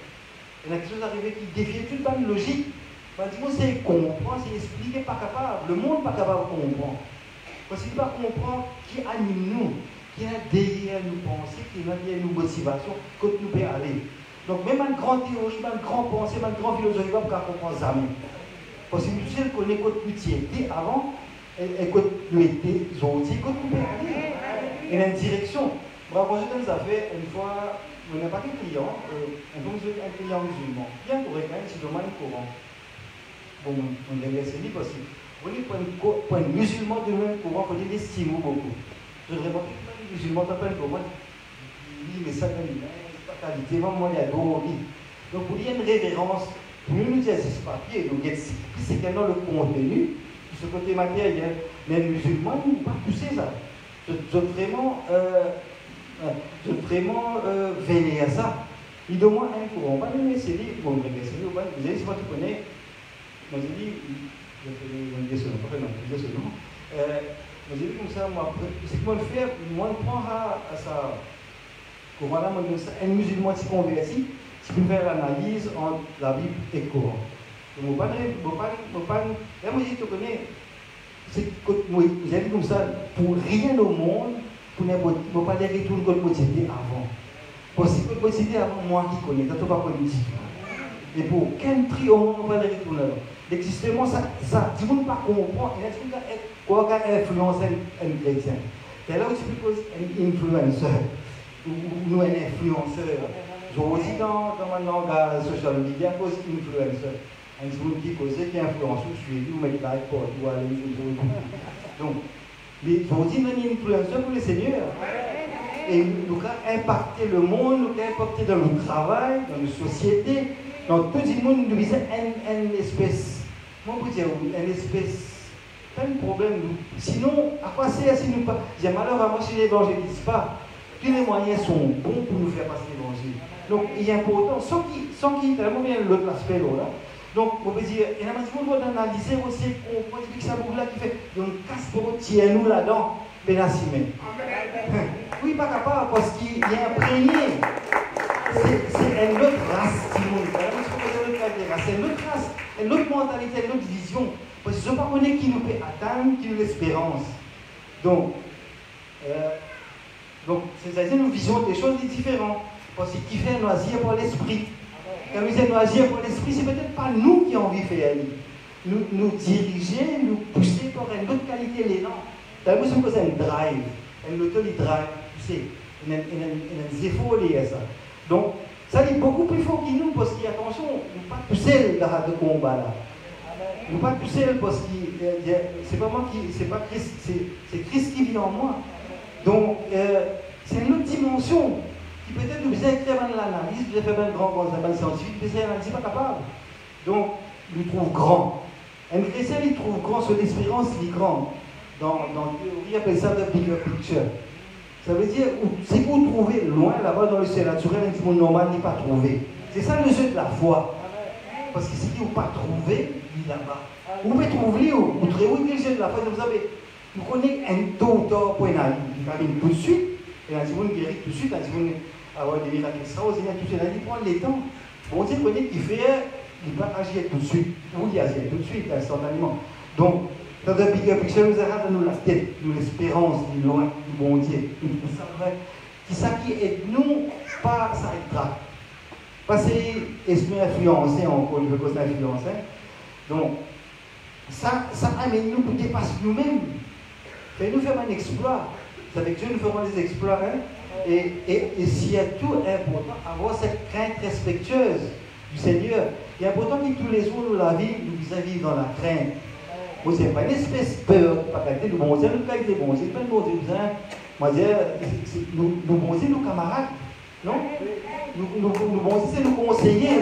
Il y a quelque chose arrivé qui défie toute la logique. Bah, dis-moi, c'est comprendre, c'est expliquer, pas capable. Le monde n'est pas capable de comprendre. Parce qu'il ne peut pas comprendre qui anime nous, qui est derrière nos pensées, qui est derrière nos motivations, quand nous pouvons aller. Donc, même une grande théorie, une grande pensée, une grande philosophie, on ne peut pas comprendre jamais. Parce que nous savons qu'on est contre l'utilité avant, et contre l'utilité, ils ont dit, contre nous pouvons aller. Il y a une direction. Bravo, je nous avais une fois, on n'a pas de client, donc un client musulman. Bien correct, si je demande courant. Bon, on l'a laissé libre parce que pour un musulman de même courant, il faut dire l'estime beaucoup. Je voudrais voir que les musulmans t'appellent comment il dit, mais ça, c'est pas qualité, moi, il y a d'autres. Donc, pour dire une révérence, pour nous dire ce papier, donc c'est quel dans le contenu, ce côté matériel, mais les musulmans, ils n'ont pas poussé ça. Je vraiment veiller à ça. Il demande un courant. Pas de c'est dit, bon, vous savez, si tu connais, moi j'ai dit, je vais dire ce nom, pas non, ce nom. Moi j'ai dit comme ça, c'est que moi le faire, moi je prends à ça. Courant là, moi un musulman qui converti, qui peut faire l'analyse entre la Bible et le Coran. Donc, là, moi j'ai dit, tu connais, c'est que moi j'ai dit comme ça, pour rien au monde, pour ne pas dire retourner comme moi c'était avant. Parce que moi c'était avant moi qui connais, tu n'as pas connu. Et pour quel prix au monde on va les retourner là? L'existement, ça, tu ne peux pas comprendre, et là tu peux quoi influencer un chrétien. C'est là où tu peux poser un influenceur, ou un influenceur. Je vous dis dans mon langage social media, pose influenceur. Un jour qui cause, qui influence, je suis ou mettre like, ou aller, donc, mais je vous dis, un influenceur pour le Seigneur. Et nous avons impacté le monde, nous avons impacté dans le travail, dans la société, dans tout le monde, nous visons une espèce. Moi, je vous dire, une espèce. Pas de problème. Sinon, à quoi c'est si nous pas. J'ai malheur à moi si l'évangélise pas. Tous les moyens sont bons pour nous faire passer l'évangile. Donc, il est important, sans qu'il tellement bien l'autre aspect là. Donc, on peut dire, et là, on doit analyser aussi, on peut dire que ça là qui fait, donc, casse pour tirer nous là-dedans, Bénassime. Oui, pas capable, parce qu'il est imprégné. C'est une autre race, c'est une autre race, une autre mentalité, une autre vision. Parce que je ne sais pas qui nous peut atteindre, qui nous l'espérance. Donc, c'est-à-dire nous visons des choses différentes. Parce que qui fait un loisir pour l'esprit. Quand vous êtes loisir pour l'esprit, c'est peut-être pas nous qui avons envie de faire nous diriger, nous pousser pour une autre qualité l'élan. T'as vu ce que c'est un drive, un auto-drive, pousser, un effort lié à ça. Donc, ça est beaucoup plus fort que nous, parce qu'il y a attention, nous ne pas pousser le gars de combat là. Nous ne pas pousser parce que c'est pas moi qui, c'est pas Christ, c'est Christ qui vit en moi. Donc, c'est une autre dimension. Qui peut-être nous faisait écrire l'analyse, nous faisait faire un grand scientifique, mais c'est l'analyse pas capable. Donc, nous trouve grand. Un chrétien, il trouve grand, son espérance, il est grand. Dans la théorie, il appelle ça the bigger picture. Ça veut dire, c'est que vous trouvez loin, là-bas, dans le ciel naturel, un monde normal n'est pas trouvé. C'est ça le jeu de la foi. Parce que si vous ne pas trouvé, il est là-bas. Vous pouvez trouver, vous trouvez le jeu de la foi, vous savez, vous connaissez un taux pour une année, il va venir tout de suite, et un monde guérit tout de suite, un monde avoir des miracles extraordinaires, tout de suite, il prend les temps. Bon Dieu connaît qu'il fait, il va agir tout de suite, ou il agit tout de suite, instantanément. Donc, dans le bigger picture, nous avons dans la tête, nous l'espérance, du loin, du bon Dieu. Qui ça qui aide nous, pas ça aidera. Parce que l'esprit influencé, encore une fois, c'est influencé. Donc, ça amène nous pour dépasser nous-mêmes. Fait nous faire un exploit. C'est avec Dieu nous ferons des exploits. Hein? Et s'il y a tout important, avoir cette crainte respectueuse du Seigneur. Il est important que tous les jours de la vie, nous vis-à-vis dans la crainte. Vous n'avez pas une espèce de peur, pas qualité de bon Dieu, nous qualité de bon Dieu, pas de bon Dieu. Moi, nous bon Dieu, nos camarades, non? Nous bon Dieu, c'est nous conseiller,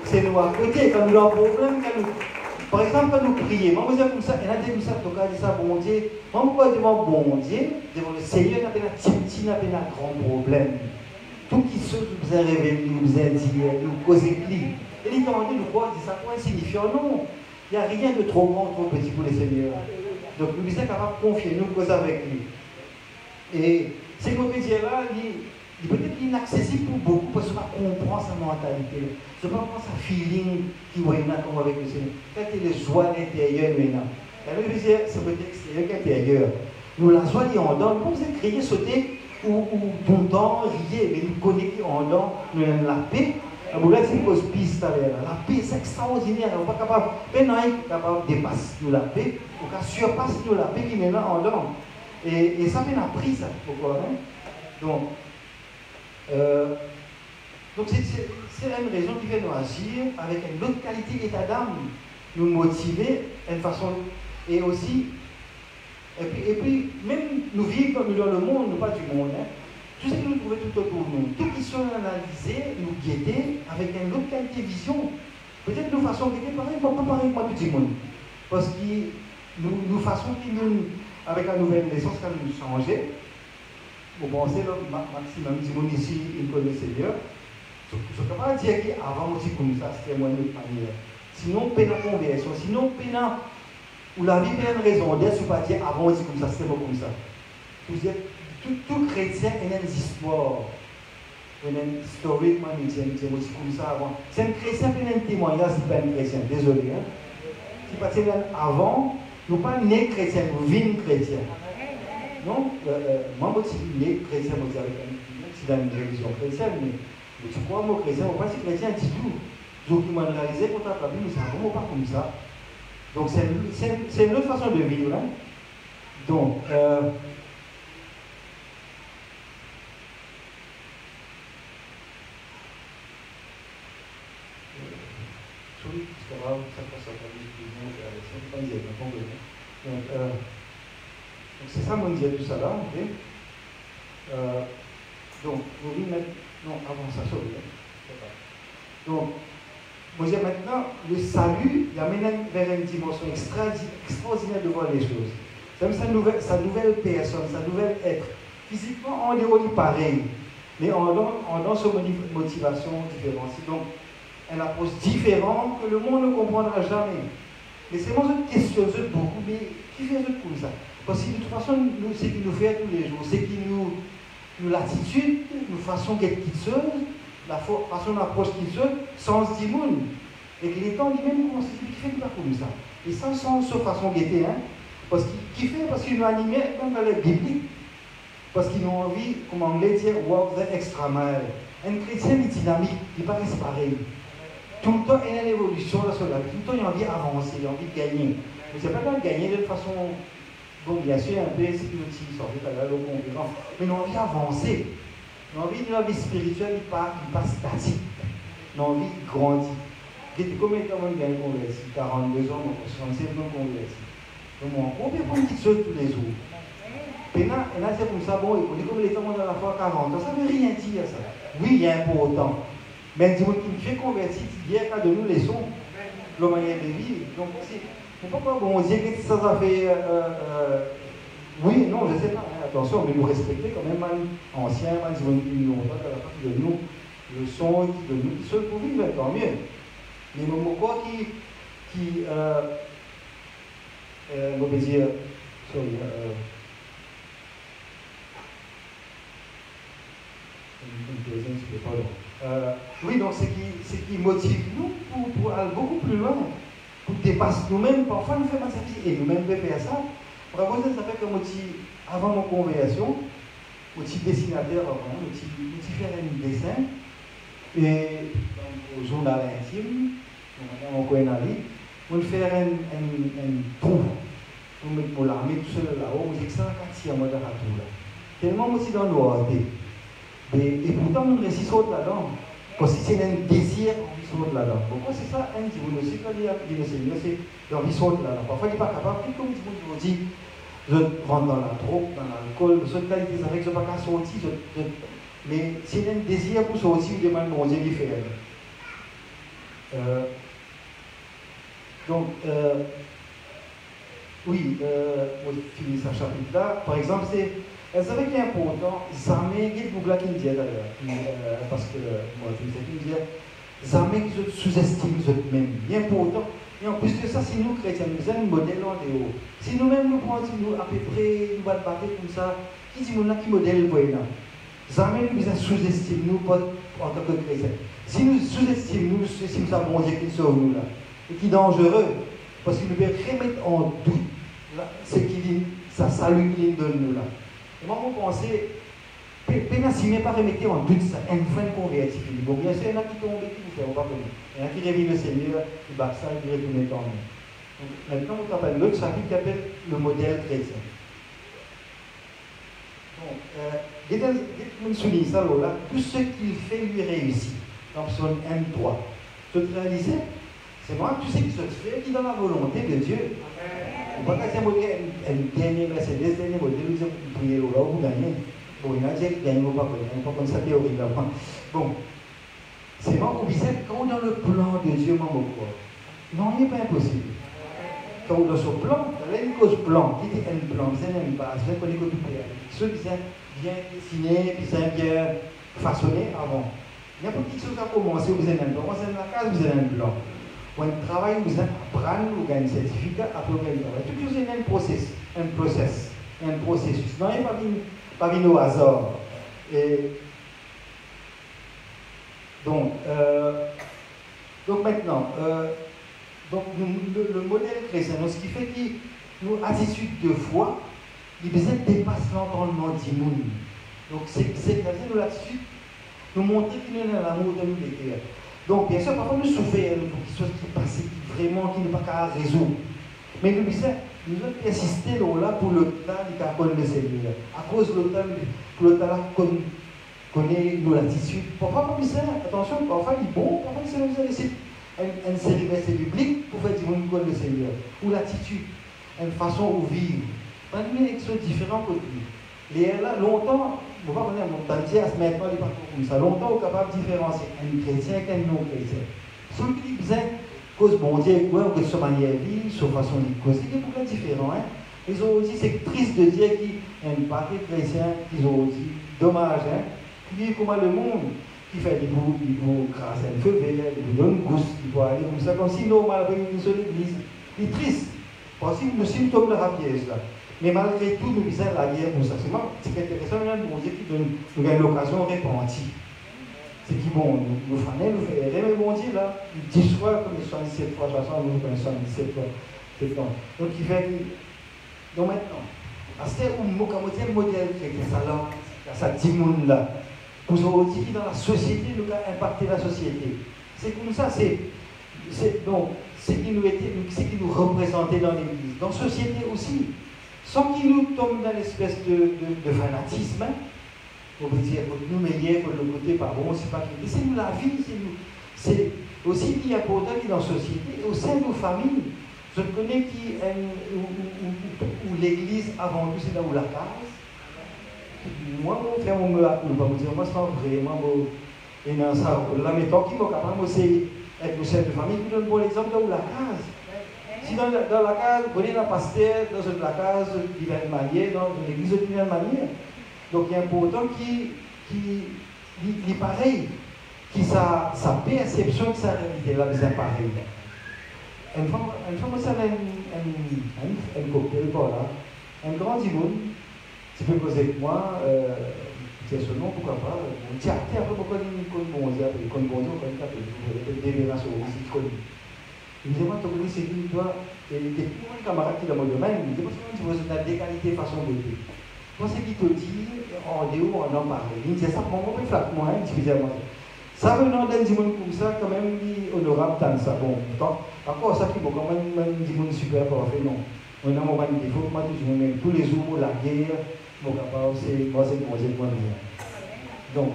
c'est nous à côté, quand nous avons un problème, par exemple, quand nous prions, moi, vous avez comme ça, et là, vous savez, donc, dit ça, bon Dieu, moi, pourquoi devant bon Dieu, devant le Seigneur, n'a pas un petit, n'a pas un grand problème. tout qui se nous a révélé, nous a dit, nous causer pli. Et il t'a dit, nous croire, ça quoi insignifiant, non. Il n'y a rien de trop grand, trop petit pour les seigneurs. Donc nous sommes capables de confier, nous causer avec lui. Et ces comédiens-là, il peut-être inaccessible pour beaucoup parce qu'on comprend sa mentalité. Je ne comprends sa feeling qui va comme avec le Seigneur. Quand il est joie intérieure maintenant. La Bible dit, c'est peut-être extérieur qu'intérieur. Nous la joie qui en donne, comme c'est crier, sauter ou content, rier, mais nous connecter en dedans, nous avons la paix. Vous voyez, c'est une cause piste. La paix, c'est extraordinaire. On n'est pas capable, maintenant, on est capable de dépasser nous la paix, on peut surpasser nous la paix qui est là en dedans. Et ça m'a appris ça, pourquoi hein? Donc c'est une raison qui fait nous agir avec une autre qualité d'état d'âme, nous motiver d'une façon, et aussi, et puis même nous vivons comme dans le monde, nous pas du monde, hein. Tout ce que nous trouvons tout autour de nous, tout qui sont analysés, nous guetter avec une autre qualité de vision. Peut-être nous façon guetter pareil, pas pareil que moi tout le monde. Parce que nous façon qui nous, avec la nouvelle naissance, quand nous changer, vous pensez, là, maximum, si vous ici, il connaît Seigneur, je ne peux pas dire qu'avant aussi comme ça, c'était moins de manière. Sinon, peine à conversion, sinon, peine à, ou la vie a une raison d'être, je ne peux pas dire avant aussi comme ça, c'était pas comme ça. Vous êtes, tout chrétien a une histoire, une historique, moi, je dis aussi comme ça avant. C'est un chrétien qui a un témoignage, c'est pas un chrétien, désolé. Hein? Si pas avant, nous ne sommes pas nés chrétiens, nous vîmes chrétiens. Non, moi, je suis né chrétien, je suis dans une religion chrétienne, mais tu crois, moi, chrétien, je ne suis pas si chrétien du tout. Donc, il m'a réalisé qu'on t'a pas vu, mais c'est vraiment pas comme ça. Donc, c'est une autre façon de vivre. Hein? Donc, donc c'est ça mon Dieu tout ça là, ok? Donc, vous voulez mettre. Non, avant ça, sorry. Donc, vous voyez maintenant, le salut, il amène vers une dimension extraordinaire de voir les choses. C'est même sa nouvelle personne, sa nouvelle être. Physiquement, on est pareil, mais on donne une motivation différente. Donc, une approche différente que le monde ne comprendra jamais. Mais c'est moi je questionne beaucoup, mais qui fait comme ça? Parce que de toute façon, c'est ce qu'il nous fait tous les jours, c'est qu'il nous l'attitude, nous façon qu'être quitteuse, la façon d'approche quitteuse, sans du monde. Et que les temps lui-même constituent qui fait pas comme ça. Et ça, sans façon guetter, hein? Parce qu'il nous animait comme dans les bibliques. Parce qu'ils ont envie, comme on anglais dire, walk the extra mile. Un chrétien est dynamique, il paraît pareil. Tout le temps, il y a une évolution dans ce life. Tout le temps, il a envie d'avancer, il a envie de gagner. Mais ce n'est pas de gagner de façon, bon, bien sûr, un peu sécurité, sans doute, à la concurrence, mais il a envie d'avancer. Il a envie de vie spirituelle, il passe statique. Il a envie de grandir. Combien de temps on gagne converti? 42 ans, 65 ans converti. Donc, combien de petites choses tous les jours? Et là, c'est comme ça, bon, il dit comme les temps on a la fois 40 ans, ça ne veut rien dire, ça. Oui, il y a un important. Mais dis-moi qui me fait convertir, bien qu'à de nous les sons, la manière de vivre. Donc, c'est pas bon, on dit que ça fait. Oui, non, je ne sais pas, hein, attention, mais nous respecter quand même, anciens, qui nous ont pas de nous, le son, de nous, qui sont pour vivre, tant mieux. Mais pourquoi on peut dire, sorry, oui, donc c'est qui motive nous pour aller beaucoup plus loin, pour dépasser nous-mêmes. Parfois, nous faisons ça et nous-mêmes pouvons faire ça. Pour ça fait que avant mon conversion, je suis dessinateur avant, je suis faire un dessin et au journal intime, on connaît la vie, on fait un trou. On met pour l'armée tout seul là-haut, on dit que c'est un quartier à moi de la tour. Tellement aussi dans le noir. Et pourtant, on réussit là-dedans. Parce que c'est un désir, on saute là-dedans. Pourquoi c'est ça, un petit peu aussi, quand il y a le Seigneur, c'est l'envie saute là-dedans. Parfois, il n'est pas capable, puis comme on dit, je rentre dans la drogue, dans l'alcool, je qualité avec, je ne peux pas sortir. Mais c'est un désir pour sortir, il demande mon Dieu qui fait. Donc, Oui, on finit ce chapitre-là. Par exemple, c'est vrai qu'il est important, jamais, il y a beaucoup là qui me dit d'ailleurs, parce que moi je sais qui me dit, jamais que je sous-estime vous-même. Il est important. Et en plus de ça, si nous, chrétiens, nous avons un modèle en dehors, si nous-mêmes nous prenons à peu près, nous battre comme ça, qui dit qui modèle pour là? Jamais nous sous-estime nous en tant que chrétiens. Si nous sous-estimons, nous sous-estimons ça, mon Dieu qui sauve nous là, et qui est dangereux, parce qu'il nous fait remettre en doute ce qu'il dit, sa salut qu'il donne nous là. Et moi, je pensais, pénassimé pas remettre en doute ça, une fin convertie. Bon, bien sûr, il y en a qui tombent, qui vous font, on va connaître. Il y en a qui réveillent le Seigneur, qui battent ça, qui retournent en nous. Maintenant, on appelle l'autre chapitre qui appelle le modèle chrétien. Donc, je souligne ça là, tout ce qu'il fait lui réussit. Dans Psaume 1-3. Tu te réalises? C'est moi, tout ce qui se fait, qui est dans la volonté de Dieu. On ne peut pas dire un dernier Mercedes, dernier modèle, vous priez là, vous gagnez. Bon, il y en a qui gagnent, on ne peut pas comme ça théorie là. Bon, c'est moi, vous visez, quand dans le plan de Dieu, moi, mon corps. Non, il n'est pas impossible. Quand on est dans ce plan, il y a une cause plan, qui dit un plan, c'est une base, c'est qu'on est que tout faire. Ceux qui sont bien dessinés, qui sont bien façonnés avant. N'importe quelle chose à commencer, vous avez un plan. Commencez la case, vous avez un plan. Ou un travail, vous apprendre, vous gagnez un certificat, après vous gagnez un travail. Tout chose est un processus. Non, il n'y a pas au hasard. Et donc maintenant, le modèle chrétien, ce qui fait que nos attitudes de foi, il besoin de dépasser l'entendement du monde. Donc c'est nous l'attitude, nous montrer qu'il y a l'amour de nous les cœurs. Donc bien sûr, parfois nous souffrons pour quelque chose qui passe, vraiment, qui n'est pas qu'à résoudre. Mais nous devons persister là pour le temps de connaître le Seigneur. À cause de le temps connaît nos attitudes. Parfois, attention, parfois il est bon, parfois il nous a laissé un célibataire public pour faire du monde connaître le Seigneur. Ou l'attitude, une façon de vivre. On a des choses différentes pour lui. Et là, longtemps, on ne va pas connaître mon tantier à se mettre dans les parcours comme ça. Longtemps, on est capable de différencier un chrétien et un non-chrétien. Celui qui dit cause bon Dieu, quoi, ou que sa manière de vivre, sa façon de causer, il y a beaucoup de différents. Hein? Ils ont dit, c'est triste de dire qu'il y a une partie chrétien, ils ont dit, dommage, hein? Qui vit comme le monde, qui fait des bouts, il faut crasser un feu vert, il faut donner une gousse, il faut aller comme ça, comme si normalement, une seule église. Il est triste. Parce que le symptôme de la pièce là. Mais malgré tout, nous visons la guerre pour ça. C'est intéressant, bon Dieu qui nous donne l'occasion de repentir. C'est qui bon, nous faisons, nous faisons, mais bon Dieu là, 10 fois, comme 77 fois, 60, nous faisons 77 fois. Donc il fait que. Donc maintenant, à ce où le modèle chrétien, ça dit monde là, pour aujourd'hui dans la société, nous avons impacté la société. C'est comme ça, donc, ce qui nous représentait dans l'Église, dans la société aussi. Sans qu'il nous tombe dans l'espèce de fanatisme, hein. On peut dire que nous meilleurs, que le côté pas bon, c'est pas que. C'est nous la vie, c'est aussi qui est important qui dans la société, au sein de nos familles. Je connais qui où l'église avant tout c'est là où la case. Moi, mon frère, on va me dire, moi c'est pas vraiment et dans ça, la méthode qui est capable aussi être le chef de famille, qui donne un bon exemple là où la case. Si dans la case, vous prenez la pasteur dans la case de diverses manières, dans l'église de diverses manières. Donc il est important qui est pareil, qui sa perception de sa réalité là, c'est pareil. Une fois, ça un cocktail par là, un grand dimon, tu peux poser avec moi, c'est ce nom, pourquoi pas, un théâtre, pourquoi il connaît bon Dieu, il connaît bon Dieu, il connaît des déménages aussi, il connaît. Il me dit, moi, tu connais, c'est qui, toi, et des camarades qui dans mon domaine, il me dit, parce que tu vois, c'est l'égalité façon de vivre. Moi, c'est qui te dit, en dehors, on en parle. Il me dit, ça, mon peu flatte, moi, excusez-moi. Ça, venant d'un dimon comme ça, quand même, honorable, tant ça, bon, encore, ça, qui, bon, quand même, un dimon super parfait, non. On a mon défaut, moi, même tous les jours, la guerre, mon capable, c'est moi, c'est moi, c'est moi, donc,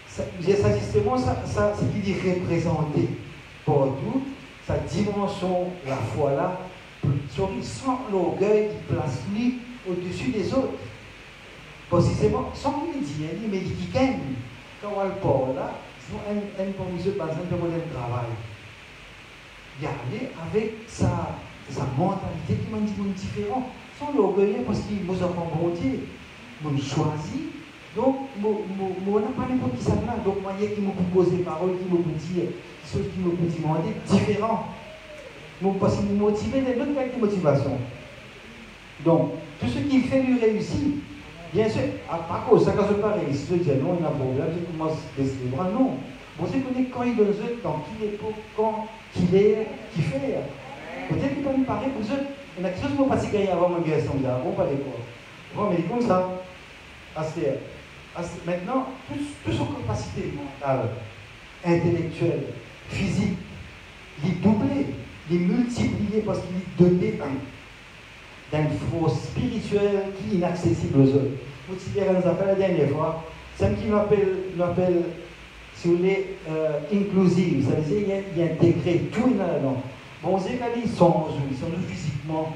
ça, justement, ça, c'est qui dit représenter. Partout, sa dimension, la foi là, sans l'orgueil qui place lui au-dessus des autres. Précisément, sans qu'il dise, mais qui gagne. Quand on le porte là, c'est un promiseur, par exemple, un modèle de travail. Il y a avec sa c'est sa mentalité qui m'a dit différent. Sans l'orgueil, parce qu'il vous a bon Dieu, vous choisi. Donc, moi, n'a pas n'importe qui ça là. Donc, moi, il y a qui me poser des paroles, qui me dire, ceux qui me demander différent. Parce qu'il me motive, il y a d'autres types de motivation. Donc, tout ce qu'il fait lui réussit. Bien sûr, par contre, ça quand je pas réussi, je dis non, il y a un problème, je commence à se dire non. Vous savez quand il donne dans quelle époque, quand, qu'il est, qu'il fait. Peut-être qu'il peut me parler pour eux. Il y a quelque chose qui m'a pas gagné avant mon guerre semblable, on parle de quoi. Bon, mais comme ça, maintenant, toute son capacité mentale, intellectuelle, physique, il est doublé, il est multiplié parce qu'il est doté d'une force spirituelle qui est inaccessible aux autres. Vous savez, nous appelle la dernière fois, c'est un qui m'appelle, si vous voulez, inclusive, ça veut dire qu'il y a intégré tout là-dedans. Bon, c'est qu'ils sont physiquement,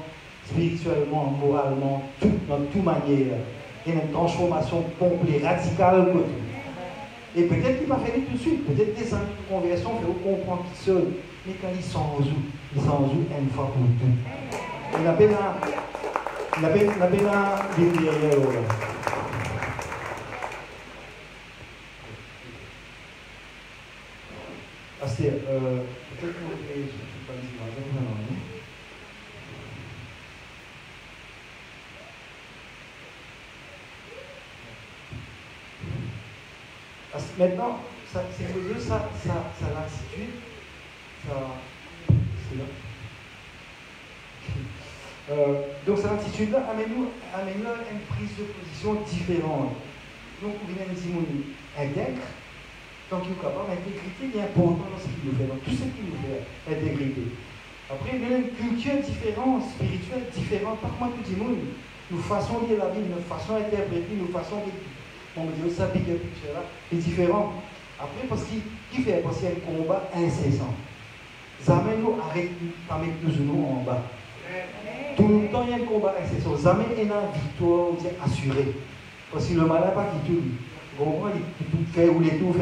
spirituellement, moralement, dans toute manière. Il y a une transformation complète, radicale que tout. Et peut-être qu'il va faire tout de suite, peut-être des années de conversion, il faut comprendre qu'ils sont, mais quand ils sont en joue une fois pour tout. Il a bien des derrière. C'est peut-être que je ne suis pas dit, maintenant, c'est que ça l'attitude, c'est là. Donc cette attitude-là amène-nous à une prise de position différente. Donc, vous venez de dire, intègre. Donc, il est capable, l'intégrité est importante dans ce qu'il nous fait, dans tout ce qu'il nous fait, l'intégrité. Après, il y a une culture différente, spirituelle différente, par contre, tout le monde, nous façon de la vie, nous façon d'interpréter, nous façon de. On dit ça, big picture là, est différent. Après, parce qu'il fait, parce qu'il y a un combat incessant. Jamais nous arrêtons pas mettre nos genoux en bas. Tout le temps, il y a un combat incessant. Jamais il y a une victoire assurée. Parce que le malin pas qui tout. Il fait ou les tout.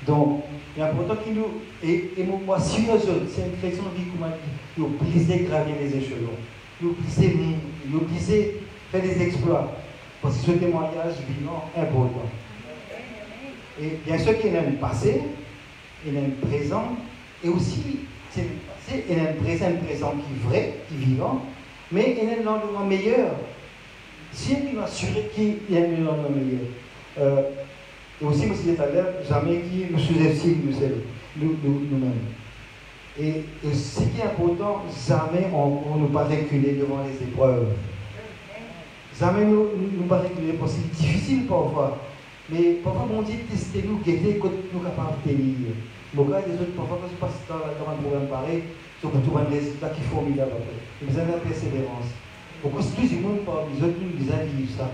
Donc, il est important qu'il nous. Et moi, si nous autres, c'est une réflexion de vie qu'on m'a dit, nous plaisir gravir les échelons, nous plaisir faire des exploits. Parce que ce témoignage vivant est important. Et bien sûr qu'il y a un passé, il y a un présent, et aussi, c'est le passé, il y a un présent qui est vrai, qui est vivant, mais il y a un lendemain meilleur. Si on est assuré qu'il y a un lendemain meilleur. Et aussi, comme je disais tout à l'heure, jamais qui nous sous-estime nous-mêmes. Et ce qui est important, jamais on ne pas reculer devant les épreuves. Jamais nous pas reculer parce que c'est difficile parfois. Mais parfois, on dit testez-nous, guettez, quand nous sommes capables de tenir. Bon, quand les autres, parfois, quand je passe dans un problème pareil, c'est pour trouver un résultat qui est formidable après. Il y a besoin de persévérance. Pourquoi c'est tout le monde, les autres, nous vivent ça.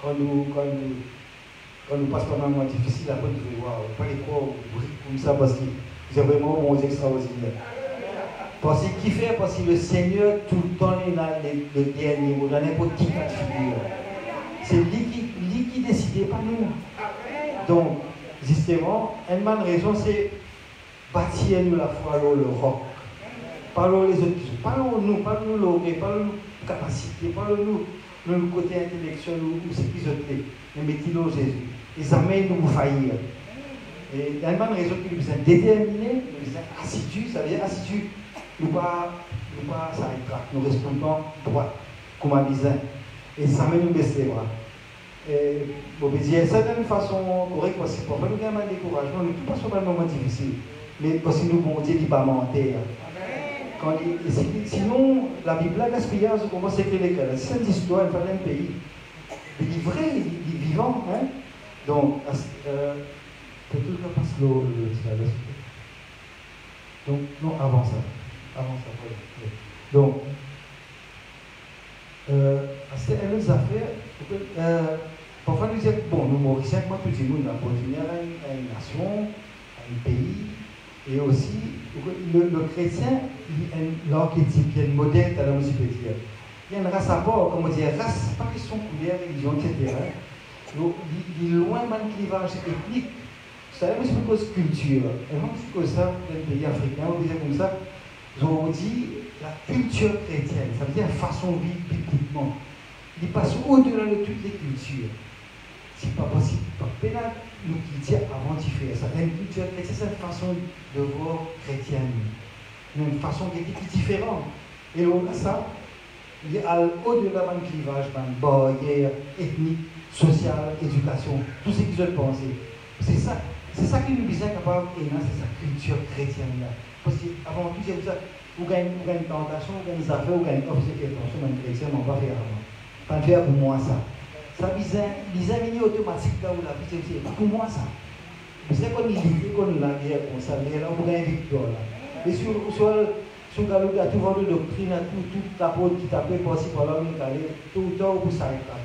Quand nous passons par un moment difficile, après, nous disons, waouh, pas les quoi, comme ça, parce que c'est vraiment un monde extraordinaire. Parce qu'il fait, parce que le Seigneur, tout le temps, il a le dernier mot, dans n'importe qui cas de figure. C'est lui qui décide, pas nous. Donc, justement, une bonne raison, c'est bâtir nous la foi, le roc. Parlons les autres, parlons-nous l'orgueil, parlons-nous capacité, parlons-nous le côté intellectuel ou ce qu'ils ont fait. Mais mettez-nous Jésus. Ils amènent nous faillir. Et il y a une bonne raison qui nous a déterminé, nous a assidu, ça veut dire assidu. Nous pas s'arrêtera, nous restons droit, comme un disait. Et ça mène nous baisser les bras. Et bon, il y a une certaine façon correcte, parce que parfois nous avons un découragement, nous ne passons pas un moment difficile. Mais parce que nous, bon Dieu, il va mentir. Sinon, la Bible, la gaspillage, on commence à écrire les cas. C'est une histoire, il fallait un pays. Il est vrai, il est vivant. Hein? Donc, peut-être que passe l'eau, donc, non, avant ça. Oui. Donc, c'est une autre affaire. Parfois, nous disons, bon, nous, Mauriciens, moi, tout le monde a continué à une nation, à un pays, et aussi, le chrétien, il y a l'archétype, il y a une modèle à la musique. Il y a une race à part, comme on dit, race, pas question couleur, religion, etc. Donc, il est loin d'un clivage ethnique. Vous savez, c'est une cause culture. Et moi, c'est comme ça, dans les pays africains, on disait comme ça. On dit la culture chrétienne, ça veut dire façon de vivre bibliquement. Il passe au-delà de toutes les cultures. C'est pas possible. Pénal nous qui dit avant de faire ça. Une culture chrétienne, c'est une façon de voir chrétienne. Une façon qui est différente. Et là, ça, il y a au-delà d'un clivage, d'un barrière ethnique, sociale, éducation, tout ce qu'ils ont pensé. C'est ça qui nous est capable, et là, c'est sa culture chrétienne là. Parce qu'avant tout, c'est ça, vous gagnez une tentation, vous gagnez une affaire, vous gagnez une observation, un chrétien, on va faire avant. Pas faire pour moi ça. Ça les amis automatiques là où la vie c'est pour moi ça. Vous savez qu'on est qu'on la guerre comme ça, mais là on a une victoire là. Et sur le galop de tout vent de doctrine, tout l'apôtre qui t'appelle possible pour l'homme calé, tout le temps pour ça là.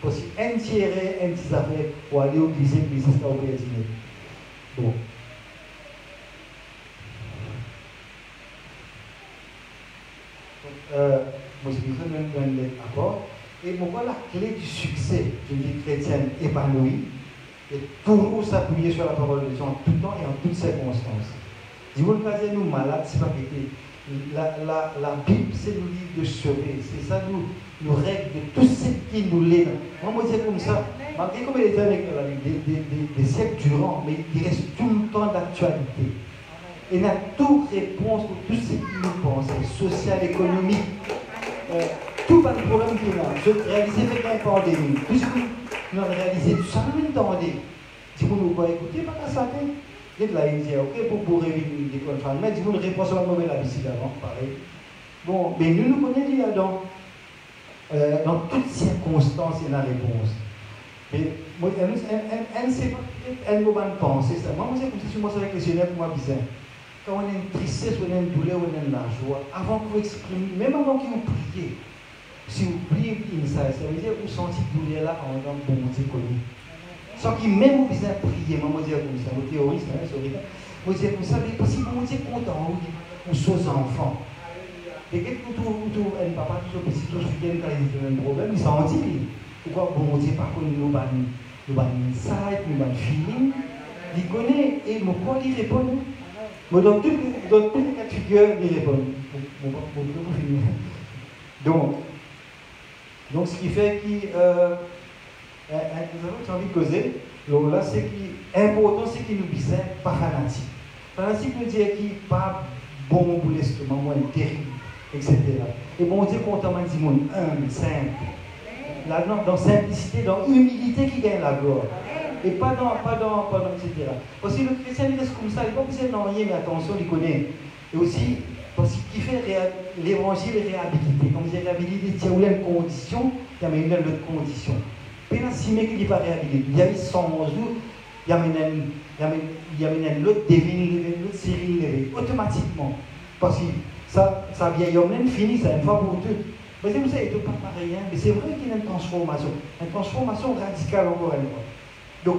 Possible un tiers, un petit affaire pour aller au lycée, puis c'est ça au dîner. Bon. Moi je vais faire un accord. Et pourquoi la clé du succès d'une vie chrétienne épanouie est toujours s'appuyer sur la parole de Dieu en tout temps et en toutes circonstances. Si vous ne pas nous malades, c'est pas que la Bible, c'est le livre de sauver. C'est ça nous règle de tout ce qui nous l'est. Moi, je dis comme ça, malgré comme il est avec des siècles durant, mais il reste tout le temps d'actualité. Et il a toute réponse pour tout ce qui nous pense, social, économique. Tout pas de problème qu'il y a. Je réalisais avec la pandémie. Puisque nous avons réalisé tout ça, nous entendez. Si vous ne pouvez écouter, pas qu'à ça. Vous êtes là, il dit, ok, pour réunir des conférences. Mais si vous ne répondez pas à la mauvaise habitude avant, pareil. Bon, mais nous connaissons dans toutes circonstances, il y a la réponse. Mais moi, elle m'a pensé ça. Moi, c'est comme si moi, c'est avec les Seigneur pour moi, bizarre. Quand on a une tristesse, on a une douleur, on a de la joie, avant que vous exprimiez, même avant que vous priez, si vous priez ça veut dire que vous sentez douleur là en tant que bon Dieu connu. Sans qu'il même vous besoin prier, moi je dis comme ça, le terroriste, c'est horrible. Moi je dis comme ça, mais parce que bon Dieu est content, ou aux enfants. Et quand un papa, tout ce petit, tout ce qui a un problème, il s'en dit, pourquoi bon Dieu par contre nous avons insight, nous avons feeling, il connaît et mon corps il répond. Mais dans tous les cas de figure, il répond. Donc, ce qui fait que nous avons envie de causer, donc là, c'est important, c'est qu'il nous dise pas fanatique. Fanatique veut dire qu'il n'est pas bon pour l'estomac, moins terrible, etc. Et bon Dieu, content, dit mon humble, simple. Là, dans simplicité, dans humilité qui gagne la gloire. Et pas dans etc. Parce que le chrétien, il reste comme ça, il n'est pas besoin d'en rien, mais attention, il connaît. Et aussi, parce qu'il fait l'évangile réhabilité. Comme je dis réhabilité, il y a une condition, il y a une autre condition. Puis là, si mec il n'est pas réhabilité, il y a 100 jours, il y a une autre devine, l'autre série levée, automatiquement. Parce que ça vieil homme, fini, ça une fois pour toutes. Mais c'est comme ça, il ne peut pas pareil, mais c'est vrai qu'il y a une transformation radicale encore une fois. Donc,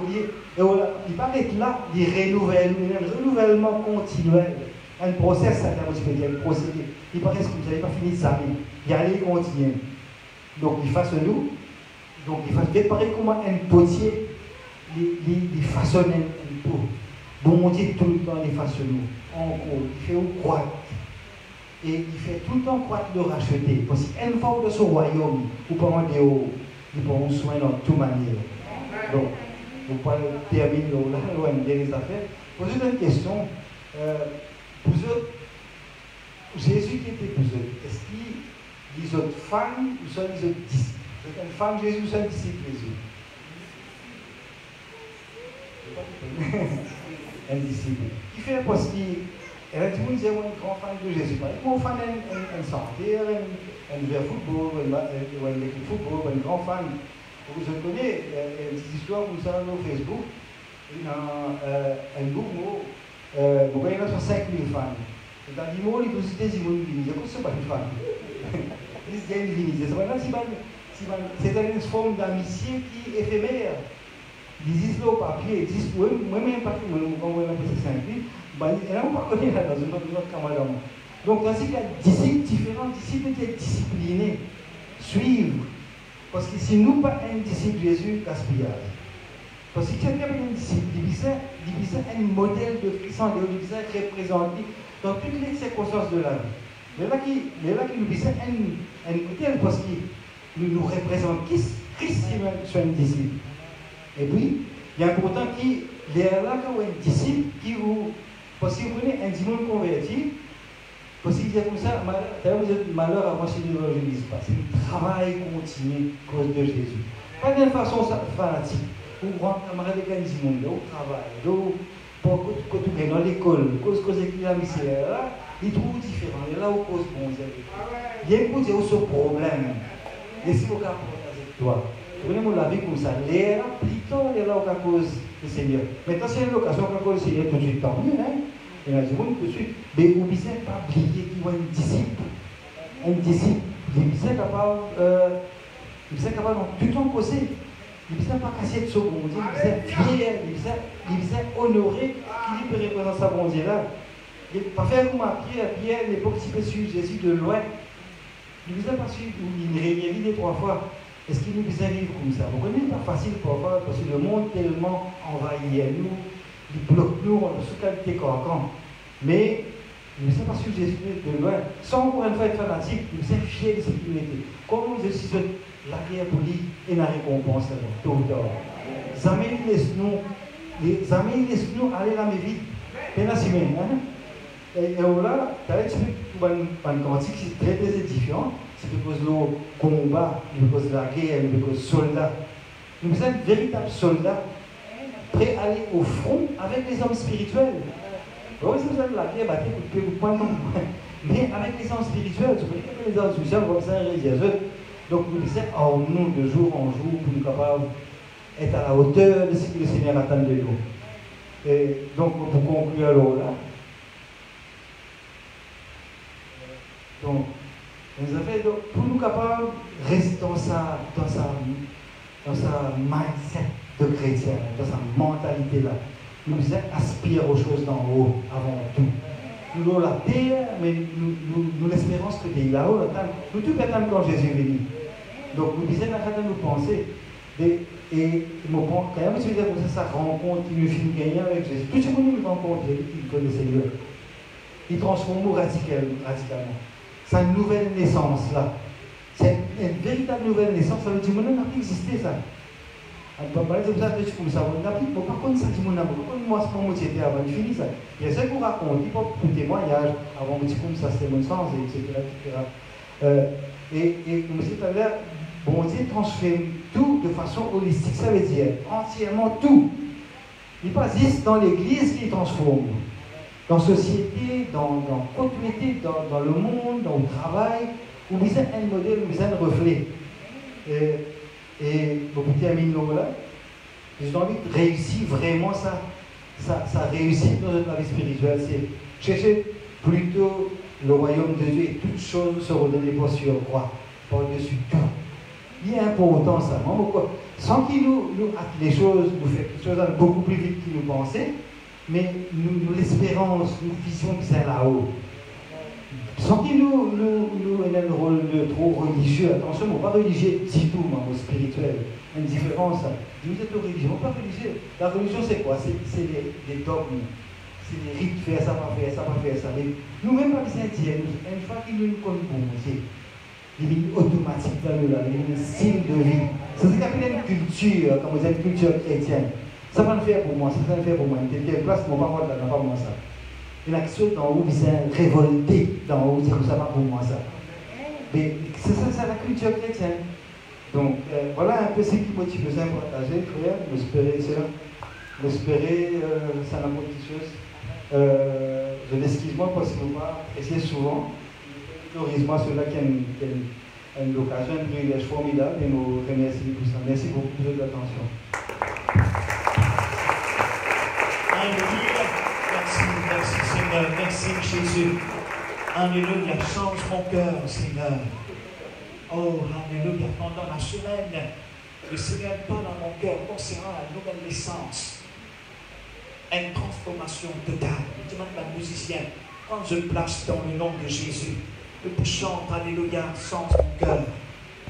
il paraît que là, il renouvelle, un renouvellement continuel. Un process, ça il y a un procédé. Il paraît que vous n'avez pas fini de ça, mais il y a les continuer. Donc, il fasse nous. Donc, il fasse pareil comme un potier, il façonne un pot. Bon Dieu, tout le temps, il façonne nous. En gros, il fait au croître. Et il fait tout le temps croître de racheter. Parce qu'une fois de ce royaume, vous pouvez prendre soin dans toute manière. Donc, vous pouvez terminer là, les affaires. Posez une question. Vous autres, Jésus qui était vous autres, est-ce qu'il les autres fans ou sont les autres disciples? Vous êtes un fan de Jésus ou sont un disciple de Jésus? Un disciple. Qui fait parce qu'il tout le monde dit un grand fan de Jésus. Moi, fan d'un santé, un ver football, un équipe football, un grand fan. Vous connaissez une petite histoire comme ça sur Facebook. Un groupe, vous voyez là sur 5000 fans. Et dans l'immo, il faut citer Simon Divinité. Pourquoi ce n'est pas une fan? Il y a une divinité. C'est une forme d'amitié qui est éphémère. Ils disent au papier, ils disent, moi-même, papier, quand on a fait 5000, ils n'ont pas connu là dans une autre camarade. Donc, dans ce cas, disciples différents, disciples qui sont disciplinés, suivre. Parce que si nous pas un disciple de Jésus, gaspillage. Parce que quelqu'un est un disciple, il dit, il est un modèle de Christ, il est représenté dans toutes les circonstances de la vie. Mais là, il nous un modèle parce qu'il nous représente Christ soit un disciple. Et puis, il y a pourtant qui est là quand un disciple qui vous. Parce que vous prenez un dimanche converti, parce qu'il dit comme ça, d'ailleurs vous êtes malheur avant chez nous, je ne dis pas. C'est le travail continu à cause de Jésus. Pas d'une façon fanatique. Vous rentrez camarade de dimanche, au travail, dans l'école, cause qu'il y a là, il trouve différent. Et là, où cause bon Dieu. Il y a un peu de ce problème. Et si vous avez avec toi, vous prenez la vie comme ça, l'air, plutôt, il y a là où cause du Seigneur. Maintenant, si il y a une occasion où cause du Seigneur, tout de suite, tant mieux, hein. Il y a du monde tout de suite. Mais vous ne pouvez pas oublier qu'il y a un disciple. Un disciple. Il est capable de tout en causer. Il ne pas casser de ce bon Dieu. Il est fier. Il est honoré qu'il peut représenter sa bon Dieu là. Il ne pas faire comme à Pierre n'est pas petit peu suivre Jésus de loin. Il ne pas suivre. Il réunit 3 fois. Est-ce qu'il nous vivre comme ça? Vous comprenez, pas facile parfois parce que le monde tellement envahit nous. Il bloque nous, on a sous-qualité quand. Mais il ne sait pas suivre Jésus de loin. Sans pour une fois être fanatique, il est fier de ce qu'il était. Comment je suis la guerre pour lui et la récompense, tôt ou tard. Les amis, laisse-nous aller dans mes vies. Et la semaine, hein? Et là, tu as un cantique qui est très édifiant. C'est parce que le combat, parce que la guerre, parce que le soldat. Nous sommes de véritables soldats. Prêt à aller au front avec les hommes spirituels. Oui, si vous avez la guerre, vous pouvez vous prendre. Mais avec les hommes spirituels, vous voyez que les hommes spirituels comme ça, les eux. Donc nous disons, oh, nous, de jour en jour, pour nous capables d'être à la hauteur de ce que le Seigneur attend de nous. Et donc, pour conclure alors là, donc, nous avons, pour nous capables de rester dans sa mindset de chrétien, dans sa mentalité là. Nous aspirons aux choses d'en haut avant tout. Nous avons la terre, mais nous l'espérance que Dieu là-haut, nous tout attendons quand Jésus est venu. Donc nous disons, nous penser. Et quand même, je veux dire, ça rencontre, il nous finit gagnant avec Jésus. Tout ce monde nous rencontre, il connaît le Seigneur. Il transforme radicalement. C'est une nouvelle naissance là. C'est une véritable nouvelle naissance. Ça veut dire que nous n'a pas existé ça. Par exemple, ça veut dire comme ça, on n'a pas par contre ça dit mon amour. Moi, c'est mon moitié avant de finir ça. Il y a ça qu'on raconte, il faut tout témoignage avant de dire comme ça, c'est mon sens, etc. Et comme je disais tout à l'heure, bon Dieu transforme tout de façon holistique. Ça veut dire entièrement tout. Il pas juste dans l'église qu'il transforme. Dans la société, dans la communauté, dans le monde, dans le travail, où vous êtes un modèle, où vous êtes un reflet. Et pour terminer là, j'ai envie de réussir vraiment ça réussite dans notre vie spirituelle. C'est chercher plutôt le royaume de Dieu et toutes choses seront données pour sur croix, par-dessus tout. Il est important ça. Sans qu'il nous hâte les choses, nous fait les choses beaucoup plus vite qu'il nous pensait, mais nous l'espérance, nous vision qui est là-haut. Sans qu'il nous ait un rôle de trop religieux, attention, on n'est pas religieux du tout, mais spirituel. Une différence. Vous êtes religieux, on n'est pas religieux. La religion, c'est quoi? C'est les dogmes. C'est les rites, faire ça, pas faire ça, pas faire ça. Mais nous-mêmes, pas besoin de dire, une fois qu'il nous connaît bon Dieu, il est automatique dans le là, il y a un style de vie. C'est ce qu'on appelle une culture, comme vous êtes une culture chrétienne. Ça va le faire pour moi, ça va le faire pour moi. Il y a une place, mon parole là, pas moi ça. Il y a quelque chose d'en haut, qui s'est révolté d'en haut, c'est comme ça, pas pour moi ça. Mais c'est ça, c'est la culture chrétienne. Donc voilà un peu ce qui motive besoin de partager, frère. J'espérais ça. J'espérais ça n'a pas de chose. Je l'excuse-moi parce que je pas apprécié souvent. Heureusement, ceux-là qui ont une occasion, un privilège formidable et nous remercie pour ça. Merci beaucoup de votre attention. Merci Seigneur, merci Jésus. Alléluia, change mon cœur Seigneur. Oh, alléluia, pendant la semaine, le Seigneur parle dans mon cœur concernant la nouvelle naissance. Une transformation totale. Je demande à la musicienne, quand je place dans le nom de Jésus, le chante, alléluia, change mon cœur.